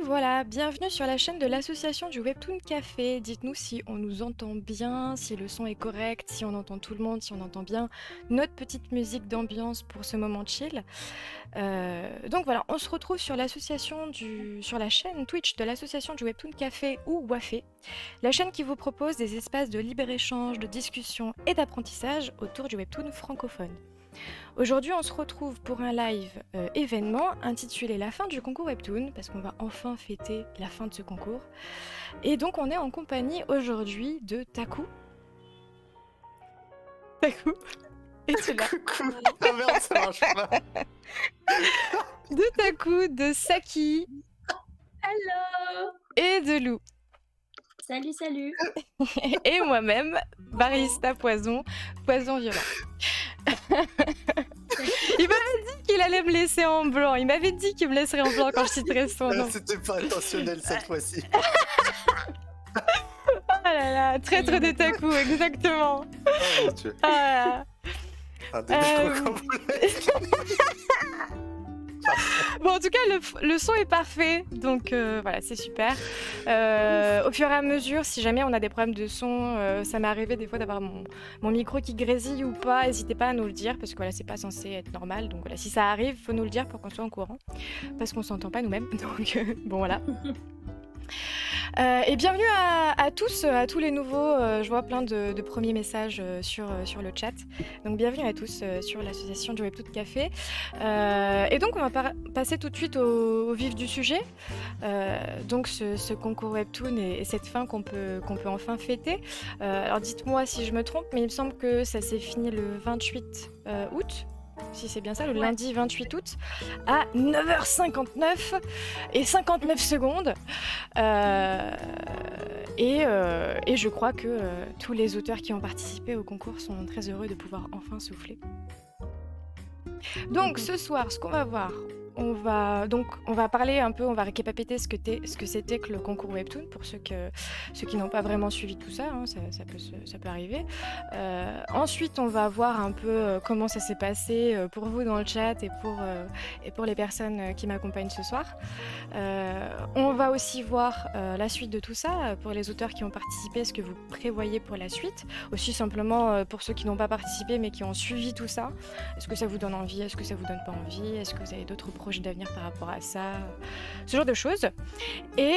voilà, bienvenue sur la chaîne de l'association du Webtoon Café. Dites-nous si on nous entend bien, si le son est correct, si on entend tout le monde, si on entend bien notre petite musique d'ambiance pour ce moment chill. Donc voilà, on se retrouve sur sur la chaîne Twitch de l'association du Webtoon Café ou Wafé, la chaîne qui vous propose des espaces de libre-échange, de discussion et d'apprentissage autour du Webtoon francophone. Aujourd'hui, on se retrouve pour un live événement intitulé La fin du concours Webtoon, parce qu'on va enfin fêter la fin de ce concours. Et donc, on est en compagnie aujourd'hui de Taku. Taku, es-tu là? Coucou. Ah merde, ça marche pas. De Taku, de Saki Hello! et de Lou. Salut, salut! Et moi-même, Barista Poison, Poison Violent. Il m'avait dit qu'il allait me laisser en blanc. Il m'avait dit qu'il me laisserait en blanc quand je citerais son nom. C'était pas intentionnel cette fois-ci. Oh là là, traître de Taku, exactement. Oh mon dieu. Ah. Un demi complet. Bon, en tout cas, le son est parfait, donc voilà, c'est super. Au fur et à mesure, si jamais on a des problèmes de son, ça m'est arrivé des fois d'avoir mon micro qui grésille ou pas, n'hésitez pas à nous le dire, parce que voilà, c'est pas censé être normal. Donc voilà, si ça arrive, faut nous le dire pour qu'on soit au courant, parce qu'on s'entend pas nous-mêmes. Donc bon, voilà. Et bienvenue à tous, à tous les nouveaux. Je vois plein de premiers messages sur le chat. Donc bienvenue à tous sur l'association du Webtoon Café. Et donc on va passer tout de suite au vif du sujet. Donc ce concours Webtoon et cette fin qu'on peut enfin fêter. Alors dites-moi si je me trompe, mais il me semble que ça s'est fini le 28 août. Si c'est bien ça, le lundi 28 août, à 9h59 et 59 secondes. Et je crois que tous les auteurs qui ont participé au concours sont très heureux de pouvoir enfin souffler. Donc ce soir, ce qu'on va voir, on va parler un peu, on va récapituler ce que c'était que le concours Webtoon pour ceux qui n'ont pas vraiment suivi tout ça, hein, ça peut arriver. Ensuite, on va voir un peu comment ça s'est passé pour vous dans le chat et pour les personnes qui m'accompagnent ce soir. On va aussi voir la suite de tout ça pour les auteurs qui ont participé, ce que vous prévoyez pour la suite. Aussi simplement pour ceux qui n'ont pas participé mais qui ont suivi tout ça. Est-ce que ça vous donne envie? Est-ce que ça vous donne pas envie? Est-ce que vous avez d'autres projets d'avenir par rapport à ça? Ce genre de choses. Et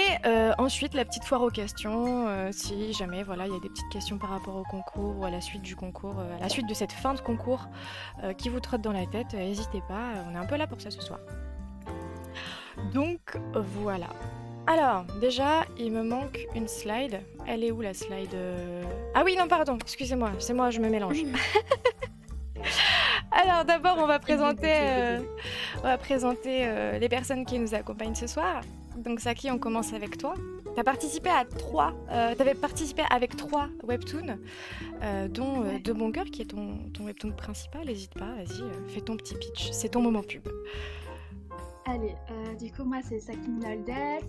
ensuite, la petite foire aux questions. Si jamais voilà, il y a des petites questions par rapport au concours ou à la suite du concours, à la suite de cette fin de concours qui vous trotte dans la tête, n'hésitez pas. On est un peu là pour ça ce soir. Donc voilà. Alors, déjà, il me manque une slide. Elle est où la slide? Ah oui, non, pardon, excusez-moi, c'est moi, je me mélange. Alors d'abord, on va présenter les personnes qui nous accompagnent ce soir. Donc Saki, on commence avec toi. T'avais participé avec 3 webtoons, dont De Bon Cœur, qui est ton webtoon principal. N'hésite pas, vas-y, fais ton petit pitch. C'est ton moment pub. Allez, du coup, moi, c'est Sakine Noldet.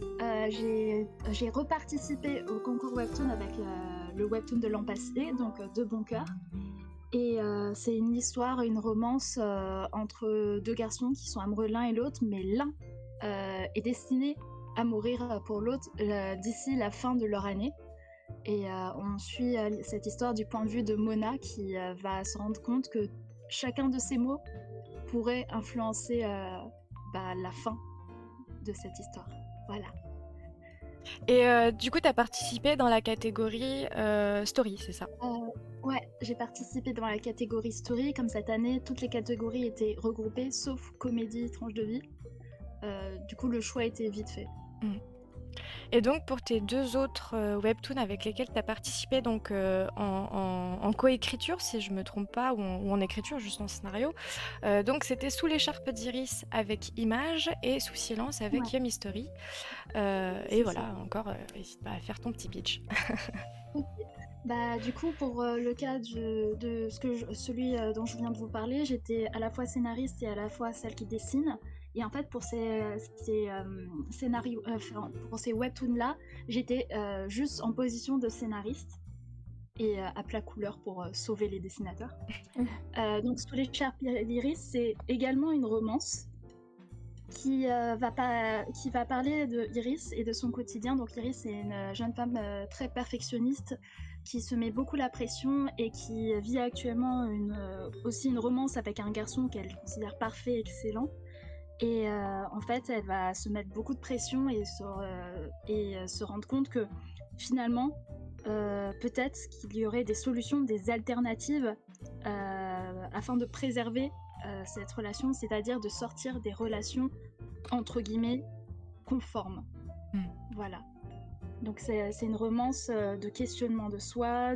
J'ai reparticipé au concours Webtoon avec le Webtoon de l'an passé, donc De Bon Cœur. Et c'est une histoire, une romance entre deux garçons qui sont amoureux l'un et l'autre, mais l'un est destiné à mourir pour l'autre d'ici la fin de leur année. Et on suit cette histoire du point de vue de Mona qui va se rendre compte que chacun de ces mots pourrait influencer la fin de cette histoire. Voilà. Et du coup, tu as participé dans la catégorie Story, c'est ça? Ouais, j'ai participé dans la catégorie Story. Comme cette année, toutes les catégories étaient regroupées, sauf Comédie, Tranche de vie. Du coup, le choix était vite fait. Et donc, pour tes 2 autres webtoons avec lesquels tu as participé donc, en coécriture, si je me trompe pas, ou en écriture, juste en scénario, donc c'était Sous l'écharpe d'Iris avec Image et Sous silence avec Yummy Story. Et voilà, encore, n'hésite pas à faire ton petit pitch. Bah, du coup, pour le cas de celui dont je viens de vous parler, j'étais à la fois scénariste et à la fois celle qui dessine. Et en fait, pour ces scénarios, pour ces webtoons-là, j'étais juste en position de scénariste et à plat couleur pour sauver les dessinateurs. Donc, Sous l'écharpe d'Iris, c'est également une romance. qui va parler de Iris et de son quotidien. Donc Iris est une jeune femme très perfectionniste qui se met beaucoup la pression et qui vit actuellement aussi une romance avec un garçon qu'elle considère parfait et excellent. Et en fait, elle va se mettre beaucoup de pression et se rendre compte que finalement, peut-être qu'il y aurait des solutions, des alternatives afin de préserver cette relation, c'est-à-dire de sortir des relations entre guillemets conformes. Voilà. Donc c'est une romance de questionnement de soi,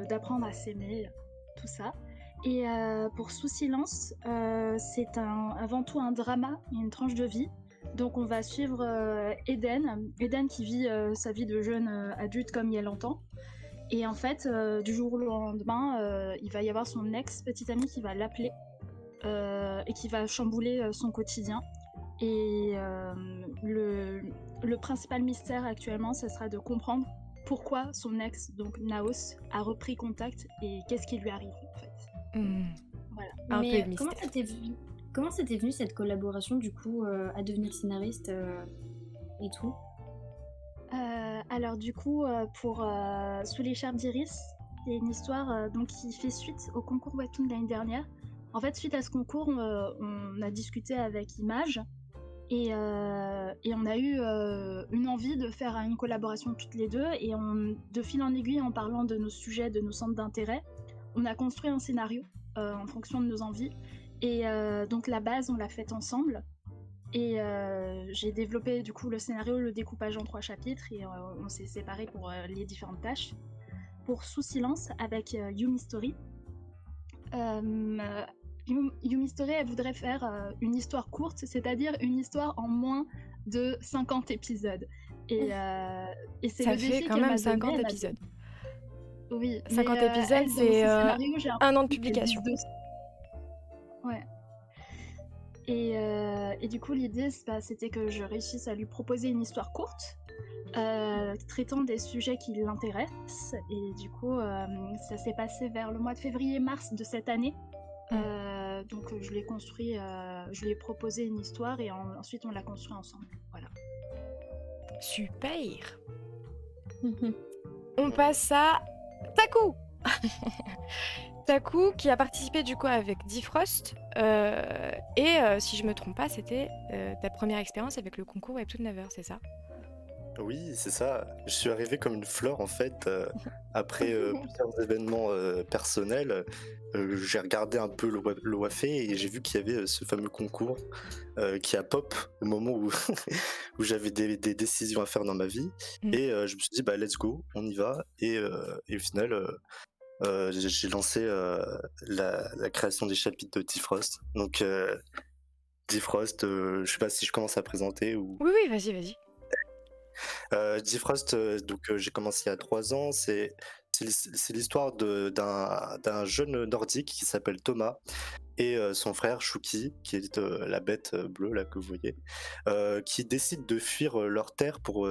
d'apprendre à s'aimer, tout ça. Et pour Sous silence, c'est avant tout un drama, une tranche de vie. Donc on va suivre Eden qui vit sa vie de jeune adulte comme il l'entend. Et en fait, du jour au lendemain, il va y avoir son ex-petite amie qui va l'appeler et qui va chambouler son quotidien. Et le principal mystère actuellement, ce sera de comprendre pourquoi son ex, donc Naos, a repris contact et qu'est-ce qui lui arrive en fait. Voilà. Un peu de Mais mystère. comment c'était venu cette collaboration du coup à devenir scénariste et tout? Alors du coup, pour Sous l'écharpe d'Iris, c'est une histoire donc qui fait suite au concours Webtoon de l'année dernière. En fait, suite à ce concours, on a discuté avec Image et on a eu une envie de faire une collaboration toutes les deux. Et de fil en aiguille, en parlant de nos sujets, de nos centres d'intérêt, on a construit un scénario en fonction de nos envies. Et donc la base, on l'a faite ensemble. Et j'ai développé du coup le scénario, le découpage en 3 chapitres et on s'est séparés pour les différentes tâches. Pour Sous silence avec Yumi Story, Yumi Story, elle voudrait faire une histoire courte, c'est-à-dire une histoire en moins de 50 épisodes. Et c'est Ça le défi fait quand qu'elle même m'a 50 donné. épisodes. Oui, 50 mais, épisodes, elle, dans c'est ce scénario, j'ai 1 an de l'impression qu'elle publication. vise 200. Ouais. Et du coup, l'idée, c'était que je réussisse à lui proposer une histoire courte, traitant des sujets qui l'intéressent. Et du coup, ça s'est passé vers le mois de février-mars de cette année. Donc, je l'ai construit, je lui ai proposé une histoire et ensuite on l'a construit ensemble. Voilà. Super. On passe à Taku. Taku qui a participé du coup avec Difrost et si je me trompe pas, c'était ta première expérience avec le concours Webtoon Never, c'est ça? Oui, c'est ça. Je suis arrivé comme une fleur en fait. Après plusieurs événements personnels, j'ai regardé un peu le WAFE et j'ai vu qu'il y avait ce fameux concours qui a pop au moment où, où j'avais des décisions à faire dans ma vie. Et je me suis dit, bah let's go, on y va. Et au final, j'ai lancé la création des chapitres de Difrost. Donc Difrost, je sais pas si je commence à présenter ou... Oui, vas-y. Difrost, donc j'ai commencé il y a 3 ans. C'est l'histoire d'un jeune nordique qui s'appelle Thomas et son frère Shuki, qui est la bête bleue là que vous voyez, qui décident de fuir leur terre pour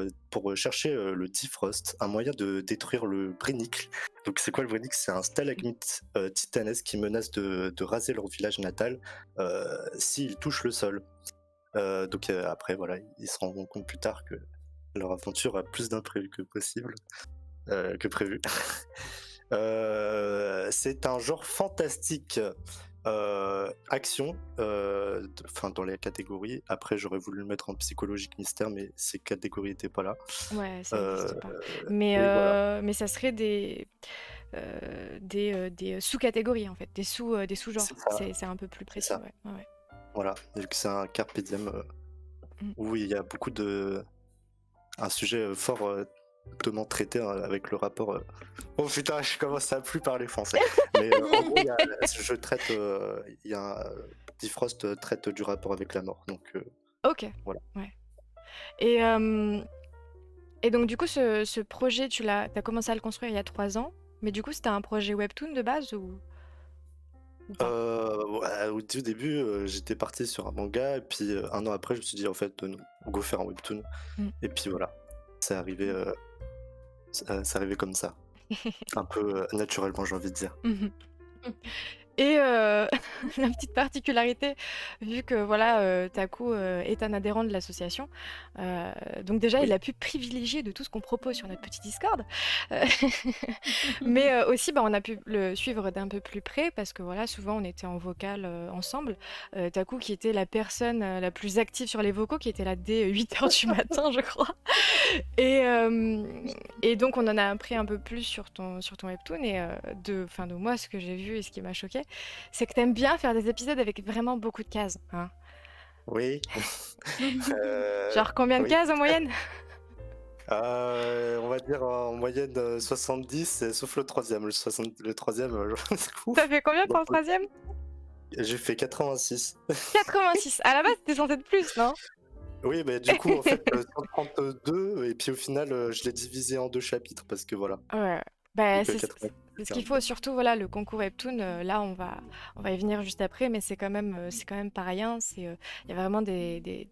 chercher le Difrost, un moyen de détruire le Brinicle. Donc c'est quoi le Brinicle? C'est un stalagmite titanesque qui menace de raser leur village natal s'ils touchent le sol. Donc après voilà, ils se rendront compte plus tard que leur aventure a plus d'imprévus que possible, que prévu. C'est un genre fantastique action, dans les catégories. Après, j'aurais voulu le mettre en psychologique mystère, mais ces catégories n'étaient pas là. Ouais, ça n'existe pas. Mais, oui, voilà. mais ça serait des sous-catégories en fait, des sous-genres. C'est un peu plus précis. ça. Ouais. Voilà, donc c'est un carpe diem où il y a beaucoup de... un sujet fort hautement traité avec le rapport... Oh putain, je commence à plus parler français. Mais en gros, je traite... Difrost traite du rapport avec la mort. Donc, ok. Voilà. Ouais. Et donc du coup, ce projet, t'as commencé à le construire il y a 3 ans, mais du coup, c'était un projet Webtoon de base ou pas? Au début, j'étais parti sur un manga, et puis 1 an après, je me suis dit, en fait, non, go faire un webtoon. Et puis voilà, c'est arrivé comme ça. Un peu naturellement, j'ai envie de dire. Et la petite particularité, vu que voilà, Taku est un adhérent de l'association, donc déjà il Oui. a pu privilégier de tout ce qu'on propose sur notre petit Discord. Euh, Mais aussi, bah, on a pu le suivre d'un peu plus près parce que voilà, souvent on était en vocal ensemble. Taku qui était la personne la plus active sur les vocaux, qui était là dès 8h du matin, je crois. Et, euh, et donc on en a appris un peu plus sur ton webtoon et de moi ce que j'ai vu et ce qui m'a choqué, c'est que t'aimes bien faire des épisodes avec vraiment beaucoup de cases, hein. Oui. Genre combien de Oui. cases en moyenne? On va dire en moyenne 70, sauf le troisième. Le troisième, ouf. Ça fait combien pour le troisième? J'ai fait 86. 86. À la base c'était censé être plus, non? Oui, mais du coup, en fait, 132, et puis au final, je l'ai divisé en 2 chapitres parce que voilà. Ouais. Bah, Donc c'est 86. c'est ce qu'il faut, surtout voilà, le concours Webtoon, là on va y venir juste après, mais c'est quand même pas rien. Il y a vraiment des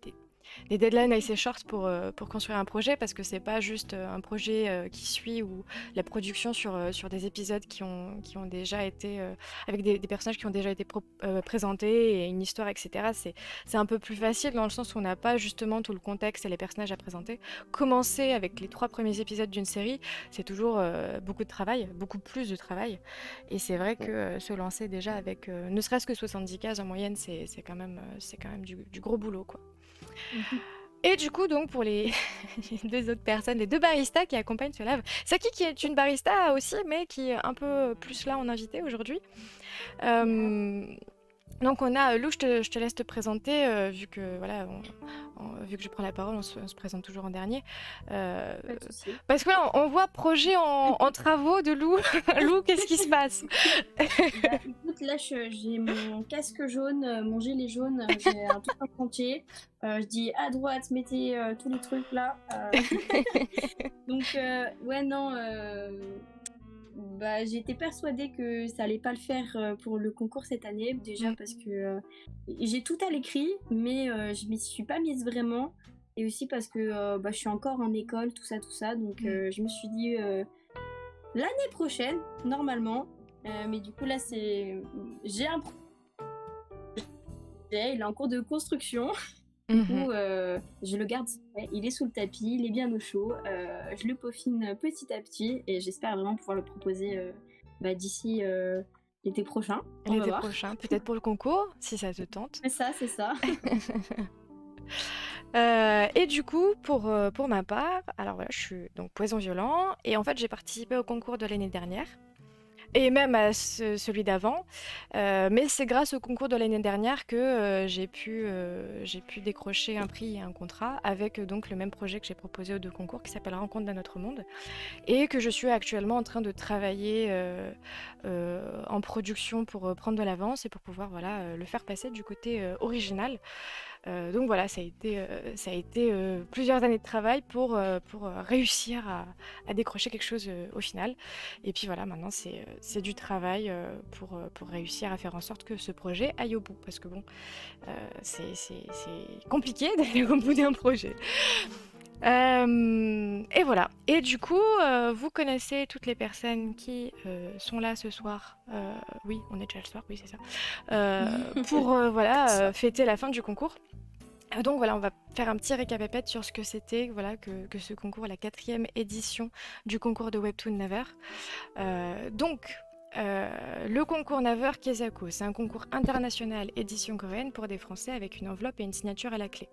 deadlines assez short pour construire un projet parce que c'est pas juste un projet qui suit ou la production sur des épisodes qui ont déjà été avec des personnages qui ont déjà été présentés et une histoire, etc. C'est un peu plus facile dans le sens où on n'a pas justement tout le contexte et les personnages à présenter. Commencer avec les 3 premiers épisodes d'une série, c'est toujours beaucoup de travail, beaucoup plus de travail. Et c'est vrai que se lancer déjà avec ne serait-ce que 70 cases en moyenne, c'est quand même du gros boulot, quoi. Et du coup, donc, pour les les 2 autres personnes, les 2 baristas qui accompagnent ce live, Saki qui est une barista aussi, mais qui est un peu plus là en invité aujourd'hui. Euh, donc on a Lou, je te laisse te présenter, vu que voilà, vu que je prends la parole, on se présente toujours en dernier. Pas de souci. Parce que là, on voit projet en travaux de Lou. Lou, qu'est-ce qui se passe? Bah, écoute, là, j'ai mon casque jaune, mon gilet jaune, j'ai un tout un chantier. Je dis à droite, mettez tous les trucs là. Donc, ouais, non. Bah, j'étais persuadée que ça allait pas le faire pour le concours cette année, déjà parce que j'ai tout à l'écrit, mais je m'y suis pas mise vraiment. Et aussi parce que bah, je suis encore en école, tout ça. Donc, je me suis dit l'année prochaine, normalement. Mais du coup, là, j'ai un projet, il est en cours de construction. Du coup, je le garde, il est sous le tapis, il est bien au chaud. Je le peaufine petit à petit et j'espère vraiment pouvoir le proposer d'ici l'été prochain. On va L'été voir. prochain, peut-être pour le concours, si ça te tente. C'est ça. Et du coup, pour ma part, alors voilà, je suis donc Poison Violent, et en fait j'ai participé au concours de l'année dernière, et même à celui d'avant, mais c'est grâce au concours de l'année dernière que j'ai pu décrocher un prix et un contrat avec donc le même projet que j'ai proposé aux 2 concours qui s'appelle Rencontre d'un autre monde, et que je suis actuellement en train de travailler en production pour prendre de l'avance et pour pouvoir voilà, le faire passer du côté original. Donc voilà, ça a été plusieurs années de travail pour réussir à décrocher quelque chose au final. Et puis voilà, maintenant c'est du travail pour réussir à faire en sorte que ce projet aille au bout. Parce que bon, c'est compliqué d'aller au bout d'un projet. Et voilà. Et du coup, vous connaissez toutes les personnes qui sont là ce soir. Oui, on est déjà le soir, oui, c'est ça. Pour voilà, fêter la fin du concours. Donc voilà, on va faire un petit récapépète sur ce que c'était, voilà, que ce concours, la 4e édition du concours de Webtoon Naver. Le concours Naver Kezako, c'est un concours international édition coréenne pour des Français avec une enveloppe et une signature à la clé.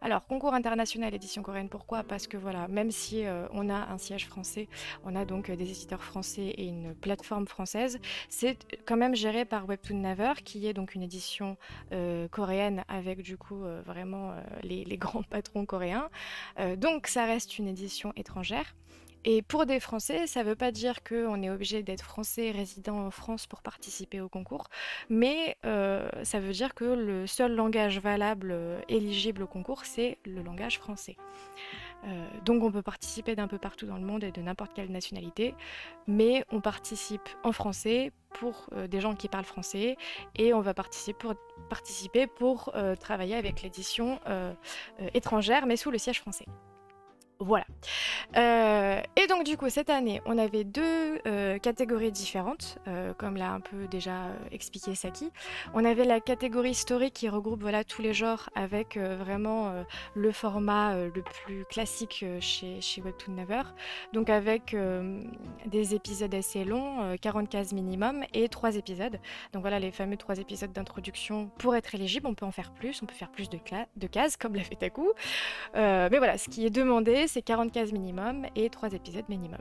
Alors, concours international édition coréenne, pourquoi? Parce que voilà, même si on a un siège français, on a donc des éditeurs français et une plateforme française, c'est quand même géré par Webtoon Naver, qui est donc une édition coréenne avec du coup vraiment les grands patrons coréens. Donc ça reste une édition étrangère. Et pour des Français, ça ne veut pas dire qu'on est obligé d'être français résident en France pour participer au concours, mais ça veut dire que le seul langage valable éligible au concours, c'est le langage français. Donc on peut participer d'un peu partout dans le monde et de n'importe quelle nationalité, mais on participe en français pour des gens qui parlent français, et on va participer pour travailler avec l'édition étrangère, mais sous le siège français. Voilà. Et donc du coup cette année on avait deux catégories différentes, comme l'a un peu déjà expliqué Saki. On avait la catégorie story qui regroupe voilà tous les genres avec vraiment le format le plus classique chez Webtoon Never, donc avec des épisodes assez longs, 40 cases minimum et 3 épisodes. Donc voilà les fameux 3 épisodes d'introduction. Pour être éligible on peut en faire plus, on peut faire plus de cases comme l'a fait Taku. Mais voilà, ce qui est demandé, c'est 40 cases minimum et 3 épisodes minimum.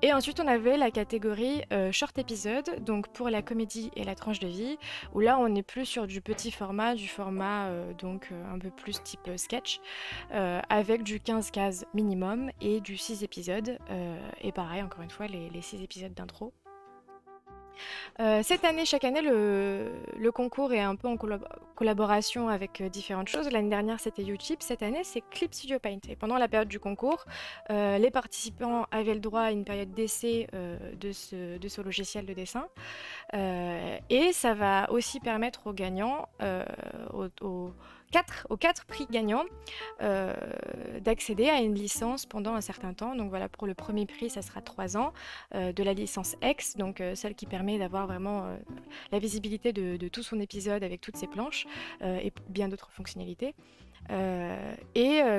Et ensuite, on avait la catégorie short épisode, donc pour la comédie et la tranche de vie, où là, on est plus sur du petit format, un peu plus type sketch, avec du 15 cases minimum et du 6 épisodes. Et pareil, encore une fois, les 6 épisodes d'intro. Cette année, chaque année, le concours est un peu en collaboration avec différentes choses. L'année dernière, c'était Utip. Cette année, c'est Clip Studio Paint. Et pendant la période du concours, les participants avaient le droit à une période d'essai de ce logiciel de dessin. Et ça va aussi permettre aux gagnants, aux 4 prix gagnants, d'accéder à une licence pendant un certain temps. Donc voilà, pour le premier prix, ça sera 3 ans, de la licence X, donc celle qui permet d'avoir vraiment la visibilité de tout son épisode avec toutes ses planches et bien d'autres fonctionnalités.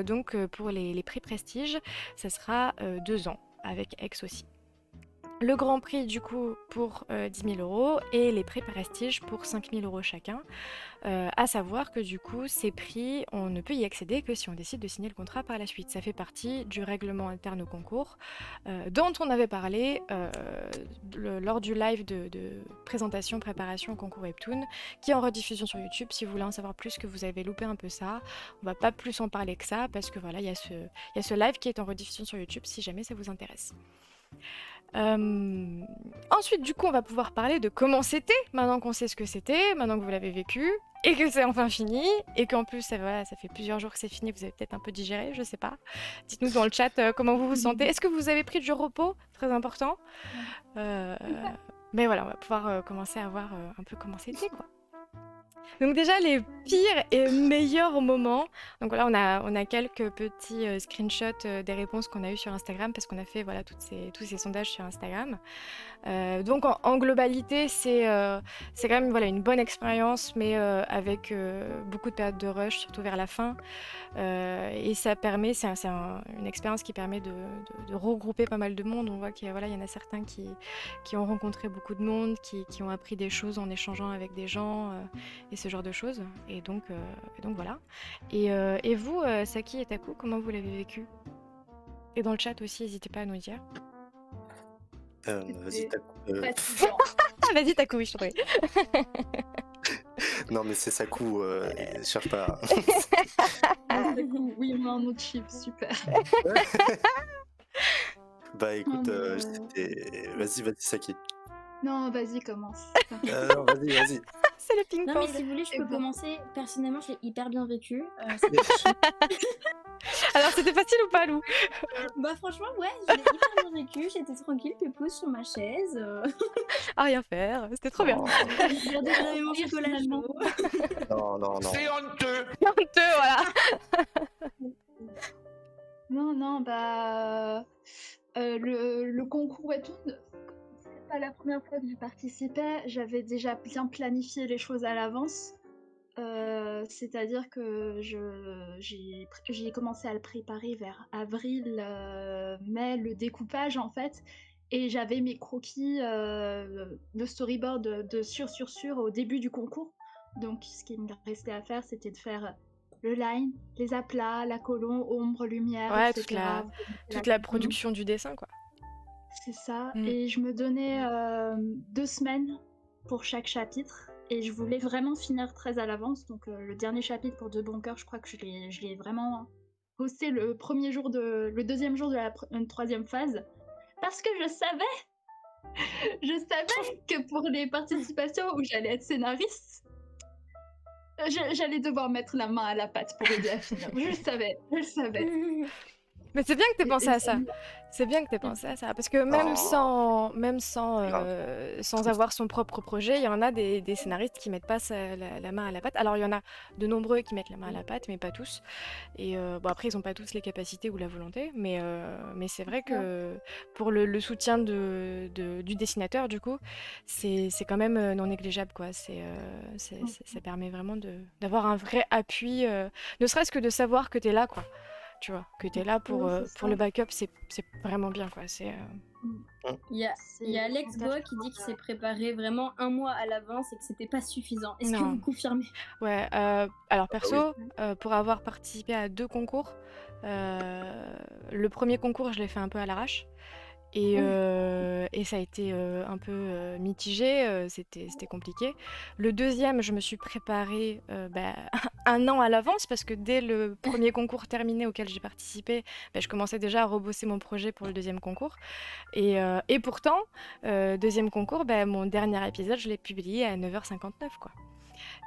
Donc pour les prix prestige, ça sera 2 ans avec X aussi. Le grand prix du coup pour 10 000 € et les prix prestige pour 5 000 € chacun. À savoir que du coup ces prix on ne peut y accéder que si on décide de signer le contrat par la suite. Ça fait partie du règlement interne au concours dont on avait parlé lors du live de présentation préparation au concours Webtoon qui est en rediffusion sur YouTube. Si vous voulez en savoir plus, que vous avez loupé un peu ça, on va pas plus en parler que ça parce que voilà il y a ce live qui est en rediffusion sur YouTube si jamais ça vous intéresse. Ensuite, du coup, on va pouvoir parler de comment c'était, maintenant qu'on sait ce que c'était, maintenant que vous l'avez vécu, et que c'est enfin fini, et qu'en plus, ça fait plusieurs jours que c'est fini, vous avez peut-être un peu digéré, je sais pas. Dites-nous dans le chat comment vous vous sentez. Est-ce que vous avez pris du repos? Très important. Mais voilà, on va pouvoir commencer à voir un peu comment c'était, quoi. Donc déjà les pires et meilleurs moments. Donc voilà, on a quelques petits screenshots des réponses qu'on a eues sur Instagram parce qu'on a fait voilà tous ces sondages sur Instagram. Donc en globalité, c'est quand même voilà une bonne expérience, mais avec beaucoup de périodes de rush, surtout vers la fin. Et ça permet, une expérience qui permet de regrouper pas mal de monde. On voit qu'il y en a certains qui ont rencontré beaucoup de monde, qui ont appris des choses en échangeant avec des gens et ce genre de choses. Et donc voilà. Et vous, Saki et Taku, comment vous l'avez vécu? Et dans le chat aussi, n'hésitez pas à nous dire. Vas-y, Taku. Vas-y, Taku, oui, je t'en prie. Non, mais c'est Saku, cherche pas. Oui, on a un autre chip, super. Bah écoute, Oh, vas-y, Saki. Non, vas-y, commence. Non, vas-y. C'est le Non, ping-pong. mais si vous voulez, je peux bon. commencer. Personnellement, j'ai hyper bien vécu. Alors, c'était facile ou pas, Lou? Bah, franchement, ouais, j'ai hyper bien vécu. J'étais tranquille, pépouze sur ma chaise. À rien faire, c'était trop bien. J'avais mon chocolat chaud. Non. C'est honteux. Honteux, voilà. Non, bah... le concours Webtoon, c'est pas la première fois que je participais, j'avais déjà bien planifié les choses à l'avance. C'est-à-dire que j'ai commencé à le préparer vers avril, mai, le découpage en fait, et j'avais mes croquis, le storyboard de sûr au début du concours. Donc ce qui me restait à faire, c'était de faire le line, les aplats, la colonne, ombre, lumière, Ouais, etc. toute la production du dessin, quoi. C'est ça. Mm. Et je me donnais 2 semaines pour chaque chapitre. Et je voulais vraiment finir très à l'avance. Donc le dernier chapitre pour De Bon Cœur, je crois que je l'ai vraiment posté le deuxième jour de la troisième phase. Parce que je savais que pour les participations où j'allais être scénariste, j'allais devoir mettre la main à la pâte pour aider à finir. Je le savais. Mais c'est bien que tu aies pensé à ça. et- C'est bien que tu aies pensé à ça. Parce que même Grave. sans avoir son propre projet, il y en a des scénaristes qui mettent pas la main à la pâte. Alors, il y en a de nombreux qui mettent la main à la pâte, mais pas tous. Et bon, après, ils n'ont pas tous les capacités ou la volonté. Mais c'est vrai que pour le soutien du dessinateur, du coup, c'est quand même non négligeable, quoi. Ça permet vraiment d'avoir un vrai appui, ne serait-ce que de savoir que tu es là, quoi. Tu vois, que tu es là Oui, c'est pour ça. le backup, c'est vraiment bien, quoi. Il y a Alex Boa qui dit qu'il s'est préparé vraiment 1 mois à l'avance et que c'était pas suffisant. Est-ce que Non. vous confirmez? Ouais, alors perso, pour avoir participé à 2 concours, le premier concours, je l'ai fait un peu à l'arrache. Et ça a été un peu mitigé, c'était compliqué. Le deuxième, je me suis préparée 1 an à l'avance parce que dès le premier concours terminé auquel j'ai participé, je commençais déjà à rebosser mon projet pour le deuxième concours. Et pourtant, deuxième concours, mon dernier épisode, je l'ai publié à 9h59, quoi.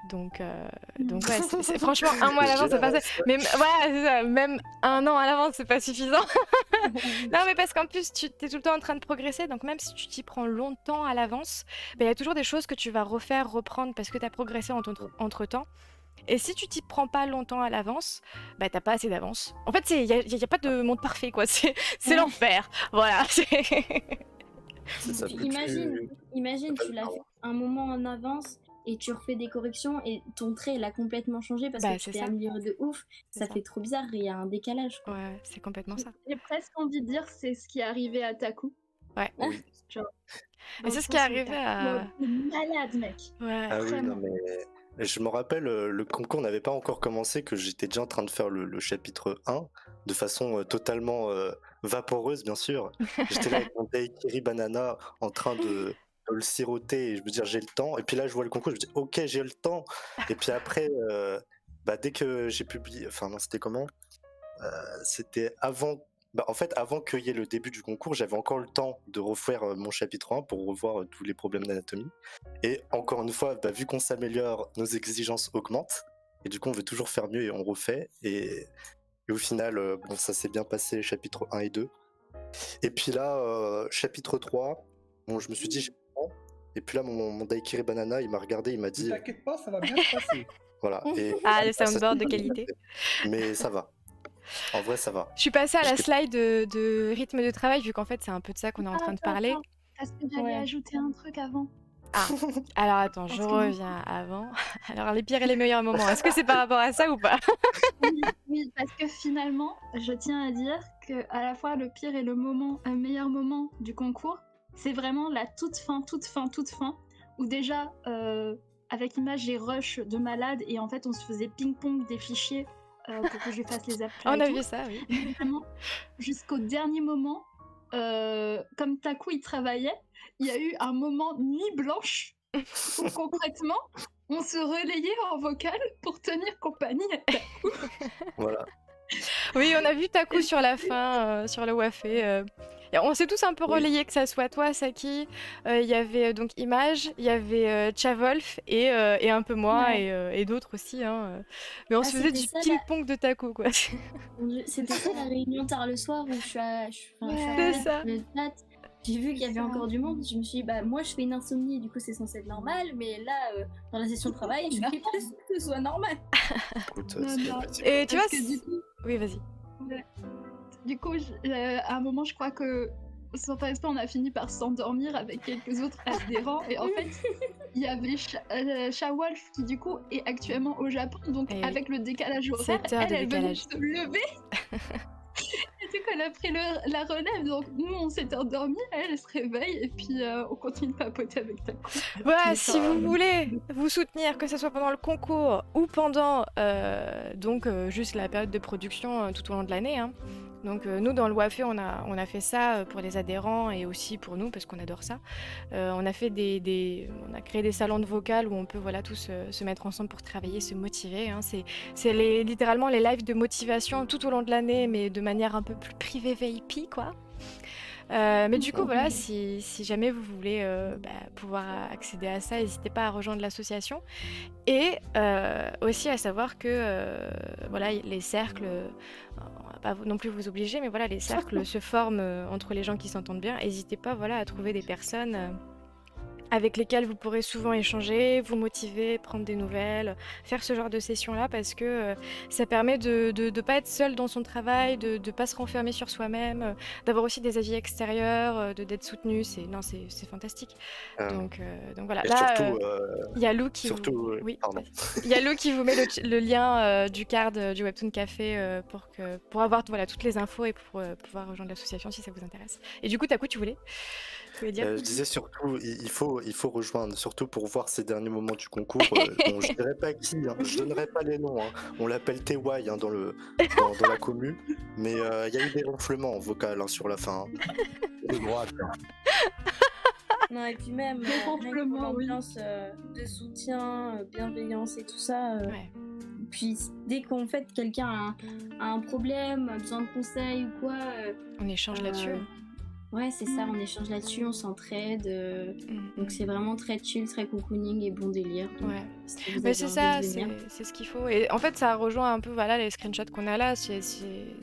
Donc ouais, franchement, 1 mois à l'avance, c'est pas ça. Mais voilà, c'est ça, même 1 an à l'avance, c'est pas suffisant. Non, mais parce qu'en plus, tu es tout le temps en train de progresser, donc même si tu t'y prends longtemps à l'avance, il y a toujours des choses que tu vas refaire, reprendre parce que tu as progressé entre-temps. Et si tu t'y prends pas longtemps à l'avance, t'as pas assez d'avance. En fait, il y a pas de monde parfait, quoi. C'est l'enfer. Voilà. C'est ça. Puis Plus imagine, tu l'as fait un moment en avance et tu refais des corrections et ton trait il a complètement changé parce que tu c'est t'es ça. amélioré de ouf. C'est Ça ça. fait trop bizarre, il y a un décalage, quoi. Ouais, c'est complètement ça. J'ai presque envie de dire c'est ce qui est arrivé à Taku. Ouais. Oui. Genre, Et c'est ce qui est arrivé à... Malade, mec. Ouais. Ah oui, Vraiment. non, mais je me rappelle, le concours n'avait pas encore commencé, que j'étais déjà en train de faire le chapitre 1 de façon totalement vaporeuse, bien sûr. J'étais là avec mon daiquiri banana en train de le siroter et je me dis j'ai le temps. Et puis là, je vois le concours, je me dis ok, j'ai le temps. Et puis après, dès que j'ai publié, enfin non, c'était comment? C'était avant. En fait, avant qu'il y ait le début du concours, j'avais encore le temps de refaire mon chapitre 1 pour revoir tous les problèmes d'anatomie. Et encore une fois, vu qu'on s'améliore, nos exigences augmentent. Et du coup, on veut toujours faire mieux et on refait. Et au final, ça s'est bien passé, chapitre 1 et 2. Et puis là, chapitre 3, je me suis dit, j'ai le temps. Et puis là, mon daiquiri banana, il m'a regardé, il m'a dit... Ne t'inquiète pas, ça va bien se passer. Voilà. Et, le soundboard de qualité. Mais ça va. En vrai, ça va. Je suis passée à la slide de rythme de travail, vu qu'en fait, c'est un peu de ça qu'on est en train de parler. Attends, parce que j'allais ajouter un truc avant. Ah, alors attends, je reviens avant. Alors, les pires et les meilleurs moments, est-ce que c'est par rapport à ça ou pas? Oui, parce que finalement, je tiens à dire que à la fois le pire et le meilleur moment du concours, c'est vraiment la toute fin, où déjà, avec Image, j'ai rush de malade et en fait, on se faisait ping-pong des fichiers pour que je fasse les apps. On a vu ça, oui. Mais vraiment, jusqu'au dernier moment, comme Taku il travaillait, il y a eu un moment nuit blanche où concrètement, on se relayait en vocal pour tenir compagnie à Taku. Voilà. Oui, on a vu Taku sur la fin, sur le Wafé. On s'est tous un peu relayés, que ça soit toi, Saki, il y avait donc Image, il y avait Chavolf et un peu moi et d'autres aussi. Mais on se faisait du ping-pong de Taku, quoi. C'était ça la réunion tard le soir où je suis à C'est ça. le chat. J'ai vu qu'il y avait encore du monde, je me suis dit, moi je fais une insomnie, du coup c'est censé être normal, mais là, dans la session de travail, je fais pas que ce soit normal. Écoute, Et tu vois, du coup, oui, vas-y. Du coup, à un moment, je crois que sans faire exprès, on a fini par s'endormir avec quelques autres adhérents. Et en fait, il y avait Shawolf qui, du coup, est actuellement au Japon. Donc, avec le décalage horaire, elle venait de se lever. Et du coup, elle a pris la relève. Donc, nous, on s'était endormis. Elle se réveille. Et puis, on continue de papoter avec Taku. Voilà, si vous voulez vous soutenir, que ce soit pendant le concours ou pendant juste la période de production tout au long de l'année. Donc nous dans le Wafé on a fait ça pour les adhérents et aussi pour nous parce qu'on adore ça. On a fait on a créé des salons de vocal où on peut tous se mettre ensemble pour travailler, se motiver. C'est littéralement les lives de motivation tout au long de l'année mais de manière un peu plus privée VIP quoi. Mais du coup, voilà, si jamais vous voulez pouvoir accéder à ça, n'hésitez pas à rejoindre l'association. Et aussi à savoir que voilà, les cercles, on va pas non plus vous obliger, mais voilà, les cercles se forment entre les gens qui s'entendent bien. N'hésitez pas, voilà, à trouver des personnes avec lesquels vous pourrez souvent échanger, vous motiver, prendre des nouvelles, faire ce genre de sessions-là parce que ça permet de ne pas être seul dans son travail, de ne pas se renfermer sur soi-même, d'avoir aussi des avis extérieurs, d'être soutenu. C'est fantastique. Euh, Donc voilà. et Là, surtout, il y a Lou qui surtout, oui, pardon. vas-y. Il y a Lou qui vous met le lien du card du Webtoon Café pour avoir voilà, toutes les infos et pour pouvoir rejoindre l'association si ça vous intéresse. Et du coup, Taku, tu voulais dire? Je disais surtout, il faut rejoindre, surtout pour voir ces derniers moments du concours. Bon, je dirais pas qui, hein, je donnerai pas les noms. Hein. On l'appelle TY hein, dans la commu, mais il y a eu des ronflements en vocal hein, sur la fin. Hein. De droite. Hein. Non, et puis même Des rien que pour ronflements, oui. l'ambiance de soutien, bienveillance et tout ça. Ouais. Puis dès qu'en fait quelqu'un a un problème, a besoin de conseils ou quoi, On échange là-dessus. ouais, c'est ça, on échange là-dessus, on s'entraide. Donc c'est vraiment très chill, très cocooning et bon délire. Donc, Ouais. si vous Mais avez c'est envie ça, de venir. c'est ce qu'il faut. Et en fait, ça rejoint un peu voilà, les screenshots qu'on a là. C'est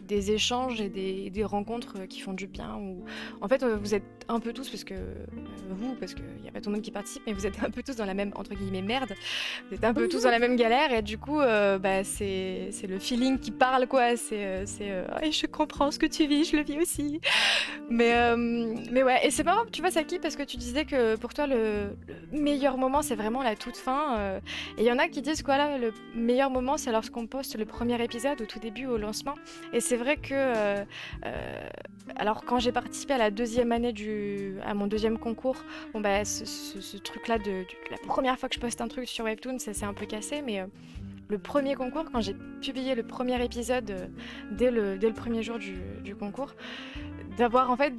des échanges et des rencontres qui font du bien. Où... En fait, vous êtes un peu tous, parce que parce qu'il n'y a pas tout le monde qui participe, mais vous êtes un peu tous dans la même, entre guillemets, merde. Vous êtes un peu tous dans la même galère. Et du coup, c'est le feeling qui parle, quoi. Ah, je comprends ce que tu vis, je le vis aussi. Mais ouais, et c'est marrant, tu vois, Saki, parce que tu disais que pour toi, le meilleur moment, c'est vraiment la toute fin. Et il y en a qui disent quoi là, le meilleur moment, c'est lorsqu'on poste le premier épisode au tout début, au lancement. Et c'est vrai que, alors quand j'ai participé à la deuxième année à mon deuxième concours, bon bah ce truc-là de la première fois que je poste un truc sur Webtoon, ça s'est un peu cassé, mais le premier concours, quand j'ai publié le premier épisode dès le premier jour du concours, d'avoir en fait,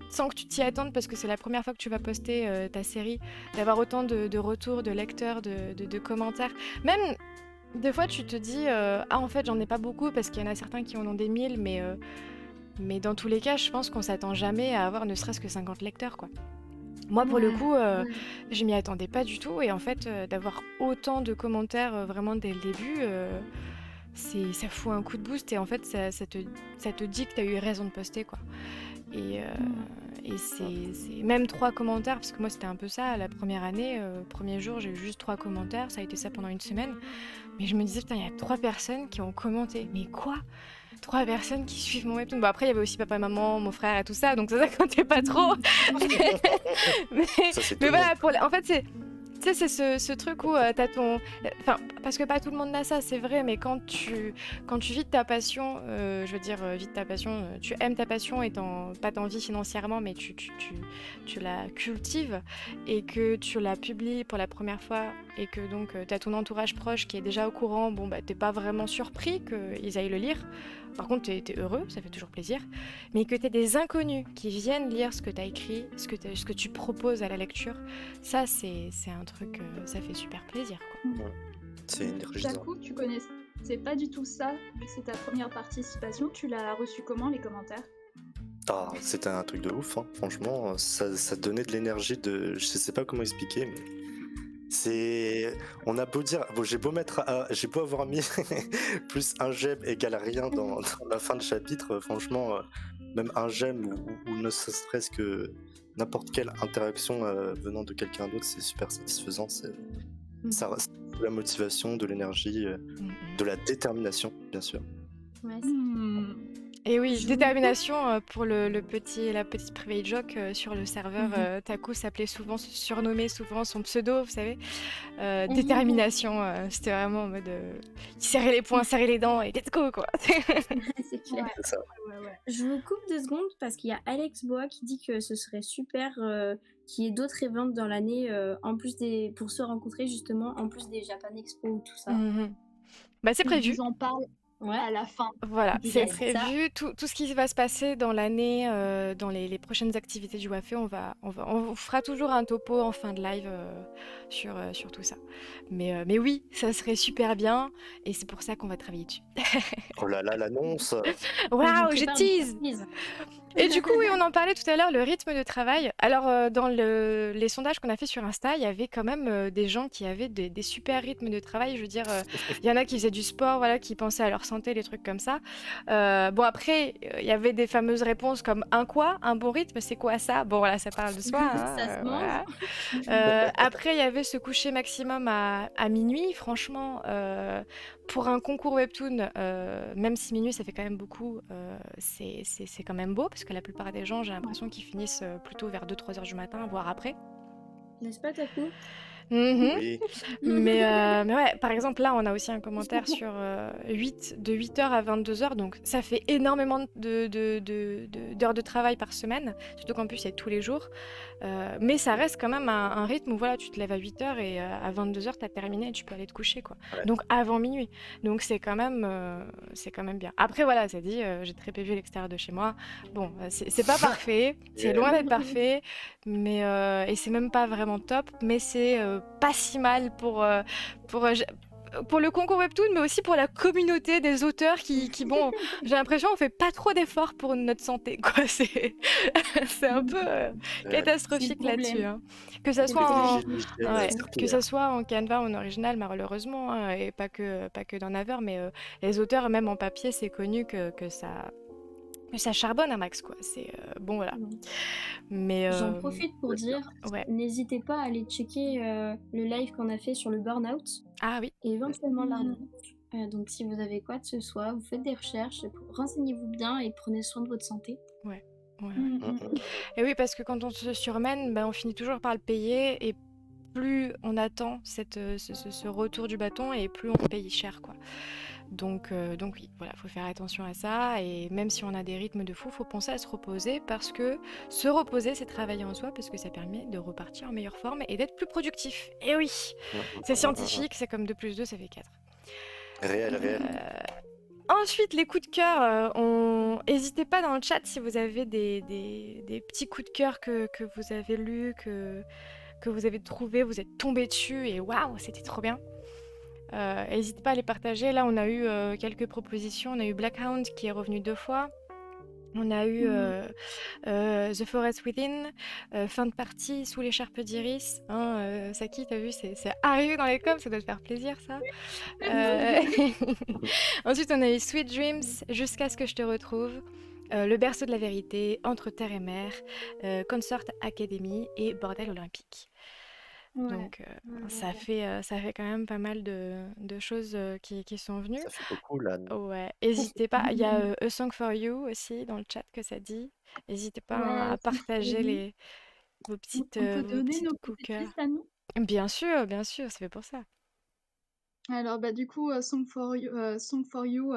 sans que tu t'y attendes, parce que c'est la première fois que tu vas poster ta série, d'avoir autant de retours, de lecteurs, de commentaires. Même des fois, tu te dis ah, en fait, j'en ai pas beaucoup parce qu'il y en a certains qui en ont des 1000, mais dans tous les cas, je pense qu'on s'attend jamais à avoir ne serait-ce que 50 lecteurs, quoi. Moi, pour le coup, je m'y attendais pas du tout. Et en fait, d'avoir autant de commentaires vraiment dès le début, ça fout un coup de boost. Et en fait, ça te dit que tu as eu raison de poster, quoi. Et c'est même 3 commentaires, parce que moi, c'était un peu ça. La première année, premier jour, j'ai eu juste 3 commentaires. Ça a été ça pendant une semaine. Mais je me disais, putain, il y a 3 personnes qui ont commenté. Mais quoi ? 3 personnes qui suivent mon webtoon. Bon, après, il y avait aussi papa, maman, mon frère et tout ça, donc ça comptait pas trop. mais Ça, mais voilà, en fait, tu sais, c'est ce truc où t'as ton... Enfin, parce que pas tout le monde n'a ça, c'est vrai, mais quand tu vis de ta passion, je veux dire, vis de ta passion, tu aimes ta passion et pas t'en vis financièrement, mais tu la cultives et que tu la publies pour la première fois et que donc t'as ton entourage proche qui est déjà au courant, bon, bah t'es pas vraiment surpris qu'ils aillent le lire. Par contre, t'es heureux, ça fait toujours plaisir. Mais que t'aies des inconnus qui viennent lire ce que t'as écrit, ce que tu proposes à la lecture, ça, c'est un truc, ça fait super plaisir, quoi. C'est énergisant. Taku, tu connaissais pas du tout ça. C'est ta première participation. Tu l'as reçu comment, les commentaires? Ah, c'était un truc de ouf, hein. Franchement, ça donnait de l'énergie je sais pas comment expliquer, mais on a beau dire, bon, j'ai beau avoir mis plus un j'aime égale rien dans la fin de chapitre, franchement, même un j'aime ou ne serait-ce que n'importe quelle interaction venant de quelqu'un d'autre, c'est super satisfaisant. Ça reste de la motivation, de l'énergie, de la détermination, bien sûr. Ouais, Et oui, détermination pour la petite private joke sur le serveur. Taku s'appelait souvent, surnommait souvent son pseudo, vous savez. Détermination, c'était vraiment en mode il serrait les poings, serrait les dents et let's go, quoi. c'est clair. Ouais. C'est ça. Ouais. Je vous coupe 2 secondes parce qu'il y a Alex Bois qui dit que ce serait super qu'il y ait d'autres events dans l'année en plus pour se rencontrer justement, en plus des Japan Expo ou tout ça. Bah, c'est prévu. Ils en parlent à la fin. Voilà, Puis c'est il y a ça. prévu. Tout ce qui va se passer dans l'année, dans les prochaines activités du WAFE, on fera toujours un topo en fin de live sur tout ça. Mais oui, ça serait super bien et c'est pour ça qu'on va travailler dessus. Oh là là, l'annonce! On vous Waouh, je prépare des tease! surprises. Et du coup, oui, on en parlait tout à l'heure, le rythme de travail. Alors, dans les sondages qu'on a fait sur Insta, il y avait quand même des gens qui avaient des super rythmes de travail. Je veux dire, il y en a qui faisaient du sport, voilà, qui pensaient à leur santé, des trucs comme ça. Bon, après, il y avait des fameuses réponses comme un quoi? Un bon rythme, c'est quoi ça? Bon, voilà, ça parle de soi, hein, Ça se mange. voilà. Après, il y avait se coucher maximum à minuit. Franchement, pour un concours webtoon, même si minuit ça fait quand même beaucoup, c'est quand même beau parce que la plupart des gens, j'ai l'impression qu'ils finissent plutôt vers 2-3 heures du matin, voire après. N'est-ce pas, Taku? Mhm. Oui, Mais ouais, par exemple, là, on a aussi un commentaire sur de 8h à 22h, donc ça fait énormément d'heures de travail par semaine, surtout qu'en plus, c'est tous les jours. Mais ça reste quand même un rythme où voilà, tu te lèves à 8h et à 22h, tu as terminé et tu peux aller te coucher, quoi. ouais. Donc avant minuit. Donc c'est quand même bien. Après, voilà, ça dit, j'ai très peu vu l'extérieur de chez moi. Bon, c'est pas parfait, c'est loin d'être parfait, mais et c'est même pas vraiment top, mais c'est pas si mal pour, euh, j- pour le concours Webtoon, mais aussi pour la communauté des auteurs qui bon, j'ai l'impression on fait pas trop d'efforts pour notre santé, quoi. C'est un peu Ouais. catastrophique C'est le là-dessus, problème. hein. Que ça C'est soit le en, Les hygiènes, ouais, c'est que ça pire. soit en Canva ou en original, malheureusement, hein, et pas que dans Naver, mais les auteurs, même en papier, c'est connu que ça charbonne un max, quoi. C'est bon, voilà. Mais J'en profite pour Ouais, c'est dire, ouais. n'hésitez pas à aller checker le live qu'on a fait sur le burn-out Ah oui. et éventuellement Mm. l'arnaque. Donc si vous avez quoi que ce soit, vous faites des recherches, renseignez-vous bien et prenez soin de votre santé. Ouais. Ouais. Mm, Mm, mm. mm. Et oui, parce que quand on se surmène, ben, on finit toujours par le payer et plus on attend ce retour du bâton et plus on paye cher, quoi. Donc oui, voilà, faut faire attention à ça et même si on a des rythmes de fou, faut penser à se reposer parce que se reposer, c'est travailler en soi parce que ça permet de repartir en meilleure forme et d'être plus productif. Et oui, c'est scientifique, c'est comme 2 plus 2, ça fait 4. Réel, réel. Ensuite, les coups de cœur, n'hésitez pas dans le chat si vous avez des petits coups de cœur que vous avez lus, que vous avez trouvé, vous êtes tombé dessus et waouh, c'était trop bien. N'hésitez pas à les partager. Là, on a eu quelques propositions. On a eu Blackhound qui est revenu 2 fois. On a eu The Forest Within, fin de partie, Sous l'écharpe d'Iris. Hein, Saki, t'as vu, c'est arrivé dans les coms, ça doit te faire plaisir ça. Ensuite, on a eu Sweet Dreams, Jusqu'à ce que je te retrouve, Le berceau de la vérité, Entre terre et mer, Consort Academy et Bordel olympique. Ouais. Donc ça fait quand même pas mal de choses qui sont venues. Ça fait beaucoup là. Ouais, n'hésitez pas. Il y a A Song for You aussi dans le chat que ça dit. N'hésitez pas hein, Ouais, à partager vos on peut donner nos coups de petites cœur. listes à nous. Bien sûr, ça fait pour ça. Alors, bah, du coup, Song for You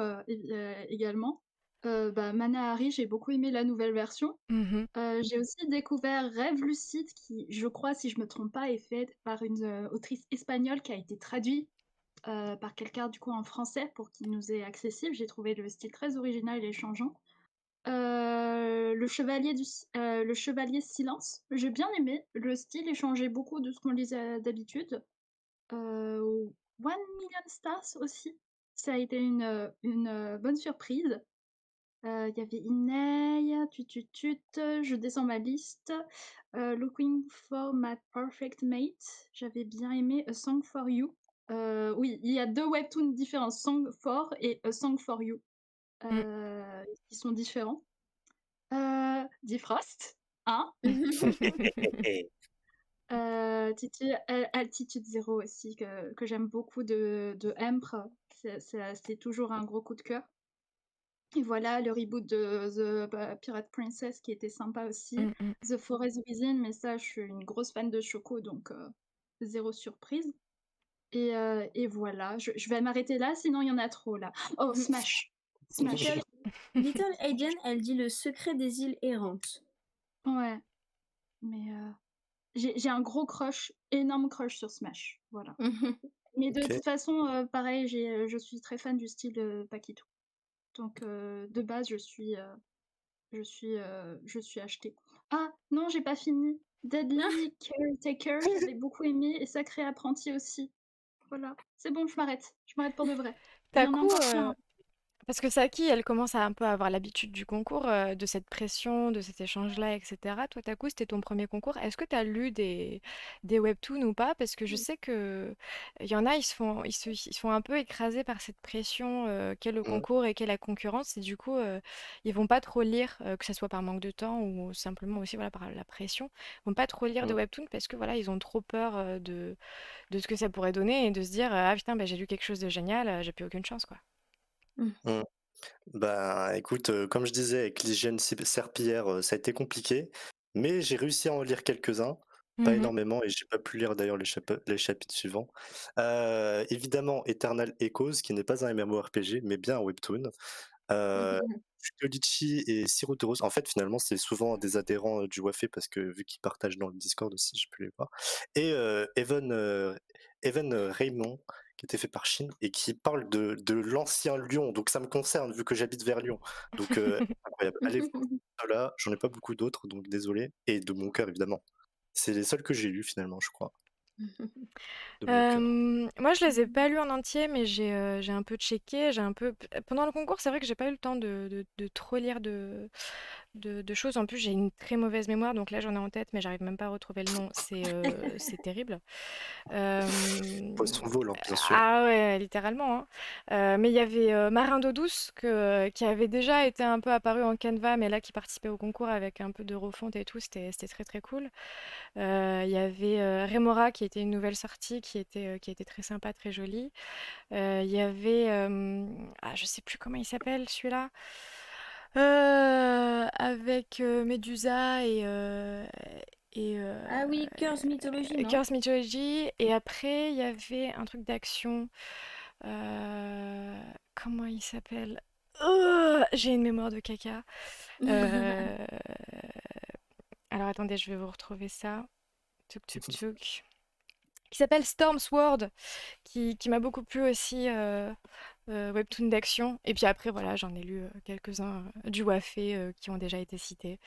également. Mana Hari, j'ai beaucoup aimé la nouvelle version. Mhm. J'ai aussi découvert Rêve lucide, qui, je crois, si je me trompe pas, est faite par une autrice espagnole qui a été traduite par quelqu'un du coup en français pour qu'il nous est accessible. J'ai trouvé le style très original et changeant. Le Chevalier Silence, j'ai bien aimé. Le style échangeait beaucoup de ce qu'on lisait d'habitude. One Million Stars aussi, ça a été une bonne surprise. Il y avait Inei, je descends ma liste. Looking for my perfect mate, j'avais bien aimé A Song for You. Oui, il y a 2 webtoons différents, Song for et A Song for You, qui sont différents. Difrost, hein. Altitude Zero aussi, que j'aime beaucoup de Empre. C'est toujours un gros coup de cœur. Et voilà, le reboot de Pirate Princess qui était sympa aussi. The Forest Within, mais ça, je suis une grosse fan de Choco, donc zéro surprise. Et voilà, je vais m'arrêter là, sinon il y en a trop là. Oh, Smash! Smash! Little Agent, elle dit le secret des îles errantes. Ouais, mais j'ai un gros crush, énorme crush sur Smash, voilà. Mais de Ok. toute façon, pareil, je suis très fan du style Paquito. Donc de base, je suis achetée. Ah non, j'ai pas fini. Deadly Caretaker, j'avais beaucoup aimé, et Sacré Apprenti aussi. Voilà, c'est bon, je m'arrête pour de vrai. Il y en a Taku, encore plein. Parce que Saki, elle commence à un peu avoir l'habitude du concours, de cette pression, de cet échange-là, etc. Toi, Taku, c'était ton premier concours. Est-ce que tu as lu des webtoons ou pas? Parce que je sais que il y en a, ils se font un peu écraser par cette pression qu'est le Mm, concours et qu'est la concurrence. Et du coup, ils vont pas trop lire, que ce soit par manque de temps ou simplement aussi voilà, par la pression. Ils vont pas trop lire de mm, webtoons parce que voilà, ils ont trop peur de ce que ça pourrait donner et de se dire ah putain, bah, j'ai lu quelque chose de génial, j'ai plus aucune chance, quoi. mm. Bah écoute, comme je disais, avec l'hygiène serpillière, ça a été compliqué, mais j'ai réussi à en lire quelques-uns, pas Mhm. énormément, et j'ai pas pu lire d'ailleurs les chapitres suivants. Évidemment, Eternal Echoes, qui n'est pas un MMORPG, mais bien un webtoon. Euh, Litchi et Siruteros, en fait, finalement, c'est souvent des adhérents du Wafé parce que vu qu'ils partagent dans le Discord aussi, je peux les voir. Et Evan Raymond, qui était fait par Chine et qui parle de l'ancien Lyon. Donc ça me concerne vu que j'habite vers Lyon. Donc incroyable. Allez voir là, j'en ai pas beaucoup d'autres, donc désolé. Et de mon cœur, évidemment. C'est les seuls que j'ai lus finalement, je crois, de mon cœur. Moi, je les ai pas lus en entier, mais j'ai un peu checké, j'ai un peu pendant le concours, c'est vrai que j'ai pas eu le temps de trop lire de choses. En plus, j'ai une très mauvaise mémoire, donc là, j'en ai en tête, mais j'arrive même pas à retrouver le nom. C'est terrible. Hem, Poisson volant, bien sûr. ah ouais, littéralement, hein. Mais il y avait, Marin d'eau douce qui avait déjà été un peu apparu en Canva, mais là qui participait au concours avec un peu de refonte et tout, c'était très, très cool. Il y avait, Remora qui était une nouvelle sortie qui était très sympa, très jolie. Il y avait, ah je sais plus comment il s'appelle celui-là. Avec, Medusa Ah oui, Curse Mythology, non? Curse Mythology et après il y avait un truc d'action, comment il s'appelle? J'ai une mémoire de caca. Heu, alors attendez, je vais vous retrouver ça. Tuk tuk tuk. Qui s'appelle Storm Sword, qui m'a beaucoup plu aussi, webtoon d'action. Et puis après, voilà, j'en ai lu quelques-uns du Wafé qui ont déjà été cités.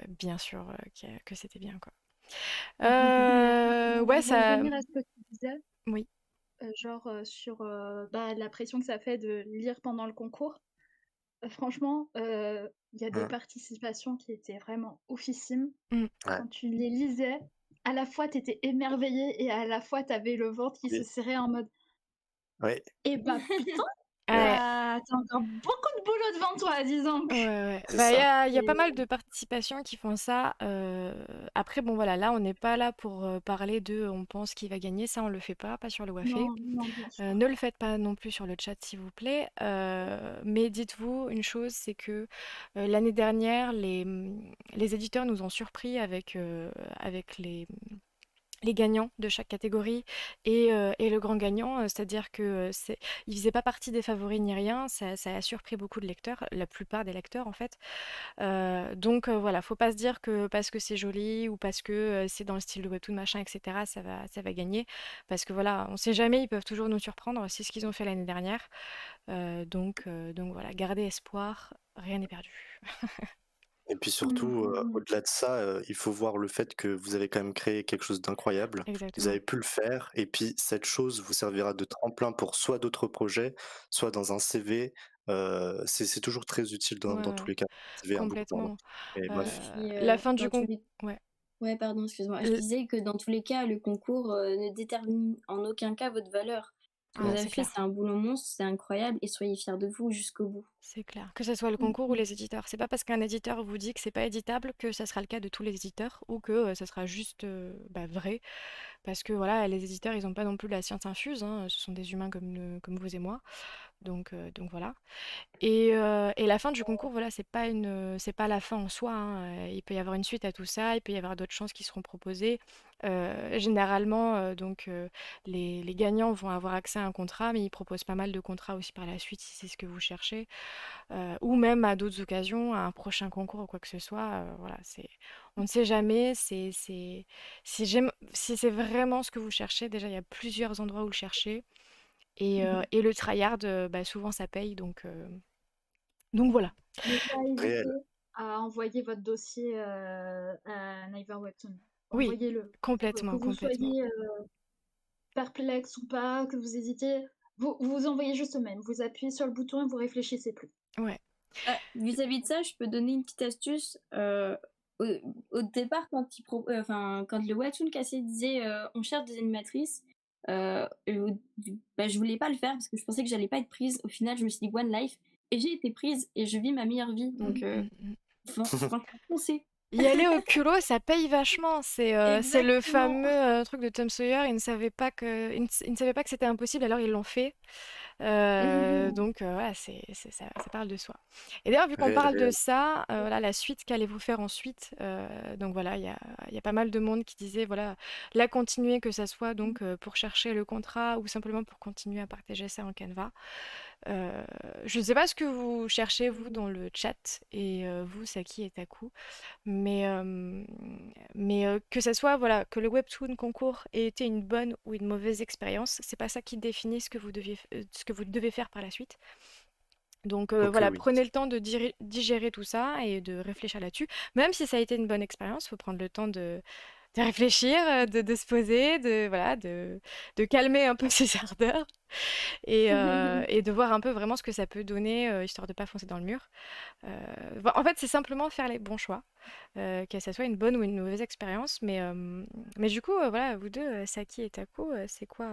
Bien sûr que c'était bien, quoi. Ouais, Pour ça. revenir à ce que tu disais, Oui. genre sur bah, la pression que ça fait de lire pendant le concours, franchement, il y a des Mm. participations qui étaient vraiment oufissimes. Mm. Ouais. Quand tu les lisais, à la fois t'étais émerveillée et à la fois t'avais le ventre qui se Oui. serrait en mode Ouais. eh bah putain, Ouais. Ouais. t'as encore beaucoup de boulot devant toi, dis Ouais, donc. ouais. C'est Bah, ça. il y a pas mal de participations qui font ça. Après, bon, voilà, là, on n'est pas là pour parler de on pense qui va gagner. Ça, on le fait pas sur le Wafé. Non, non, bien sûr. Ne le faites pas non plus sur le chat, s'il vous plaît. Mais dites-vous une chose, c'est que l'année dernière, les éditeurs nous ont surpris avec les gagnants de chaque catégorie et le grand gagnant, c'est-à-dire que il faisait pas partie des favoris ni rien, ça a surpris beaucoup de lecteurs, la plupart des lecteurs en fait. Donc voilà, faut pas se dire que parce que c'est joli ou parce que c'est dans le style de webtoon machin, etc., ça va gagner. Parce que voilà, on sait jamais, ils peuvent toujours nous surprendre, c'est ce qu'ils ont fait l'année dernière. Donc voilà, gardez espoir, rien n'est perdu. Et puis surtout, Mhm. au-delà de ça, il faut voir le fait que vous avez quand même créé quelque chose d'incroyable. Vous Exactement. avez pu le faire et puis cette chose vous servira de tremplin pour soit d'autres projets, soit dans un CV. C'est toujours très utile Ouais, dans tous ouais, les cas. CV un bookboard. complètement. Et Euh, Et bref. puis, la fin du dans tous concours. les... Ouais. Ouais, pardon, excuse-moi. Je disais que dans tous les cas, le concours ne détermine en aucun cas votre valeur. Ce que Ah, vous c'est avez fait, clair. c'est un boulot monstre, c'est incroyable, et soyez fiers de vous jusqu'au bout. C'est clair. Que ce soit le concours ou les éditeurs. C'est pas parce qu'un éditeur vous dit que c'est pas éditable que ça sera le cas de tous les éditeurs ou que ça sera juste vrai. Parce que voilà, les éditeurs, ils ont pas non plus la science infuse, hein. Ce sont des humains comme vous et moi. Donc voilà. Et la fin du concours, voilà, c'est pas la fin en soi, hein. Il peut y avoir une suite à tout ça, il peut y avoir d'autres chances qui seront proposées. Généralement, les gagnants vont avoir accès à un contrat, mais ils proposent pas mal de contrats aussi par la suite si c'est ce que vous cherchez, ou même à d'autres occasions, à un prochain concours ou quoi que ce soit. Voilà, on ne sait jamais. Si c'est vraiment ce que vous cherchez, déjà il y a plusieurs endroits où le chercher. Et le tryhard, bah, souvent ça paye, donc voilà. Ne pas Réel. hésiter à envoyer votre dossier à Naver Webtoon. Oui, Envoyez-le. Que complètement, vous complètement. soyez perplexe ou pas, que vous hésitiez, Vous envoyez juste au même. Vous appuyez sur le bouton et vous réfléchissez plus. Ouais. Vis-à-vis de ça, je peux donner une petite astuce. Au, au départ, quand le webtoon cassé disait on cherche des animatrices, je voulais pas le faire parce que je pensais que j'allais pas être prise. Au final, je me suis dit One Life et j'ai été prise et je vis ma meilleure vie. Donc, franchement, foncez. Y aller au culot, ça paye vachement. C'est le Exactement. fameux truc de Tom Sawyer. Ils ne savaient pas que, ils ne savaient pas que c'était impossible, alors ils l'ont fait. Donc voilà, ça parle de soi. Et d'ailleurs, vu qu'on Réel, parle de réel. ça, là, la suite, qu'allez-vous faire ensuite? Donc voilà, il y a pas mal de monde qui disait, voilà, la continuer, que ça soit donc pour chercher le contrat ou simplement pour continuer à partager ça en Canva. Je ne sais pas ce que vous cherchez, vous, dans le chat, et vous, Saki et Taku, mais, que ça soit, voilà, que le webtoon concours ait été une bonne ou une mauvaise expérience, c'est pas ça qui définit ce que vous devez faire par la suite. Donc Ok, voilà, oui. prenez le temps de digérer tout ça et de réfléchir là-dessus. Même si ça a été une bonne expérience, il faut prendre le temps de réfléchir, de se poser, voilà, de calmer un peu ses ardeurs et de voir un peu vraiment ce que ça peut donner, histoire de pas foncer dans le mur. En fait, c'est simplement faire les bons choix, que ça soit une bonne ou une mauvaise expérience. Mais du coup, voilà, vous deux, Saki et Taku, c'est quoi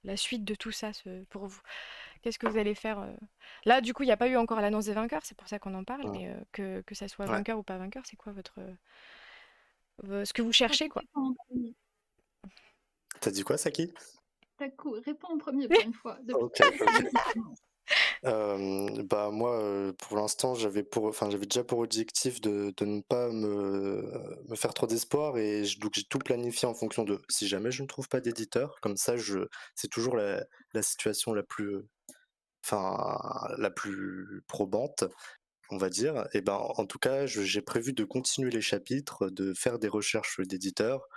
la suite de tout ça pour vous? Qu'est-ce que vous allez faire Là, du coup, il n'y a pas eu encore l'annonce des vainqueurs, c'est pour ça qu'on en parle, Mm. mais que ça soit Ouais. vainqueur ou pas vainqueur, c'est quoi ce que vous cherchez, quoi? Réponds en premier. T'as dit quoi, Saki? Taku, réponds en premier pour une fois. Depuis Ok, tout à l'heure, ok. c'est moi qui commence. Bah moi, pour l'instant, j'avais déjà pour objectif de ne pas me faire trop d'espoir donc j'ai tout planifié en fonction de si jamais je ne trouve pas d'éditeur, comme ça c'est toujours la situation la plus probante, on va dire. Et ben en tout cas, j'ai prévu de continuer les chapitres, de faire des recherches d'éditeurs.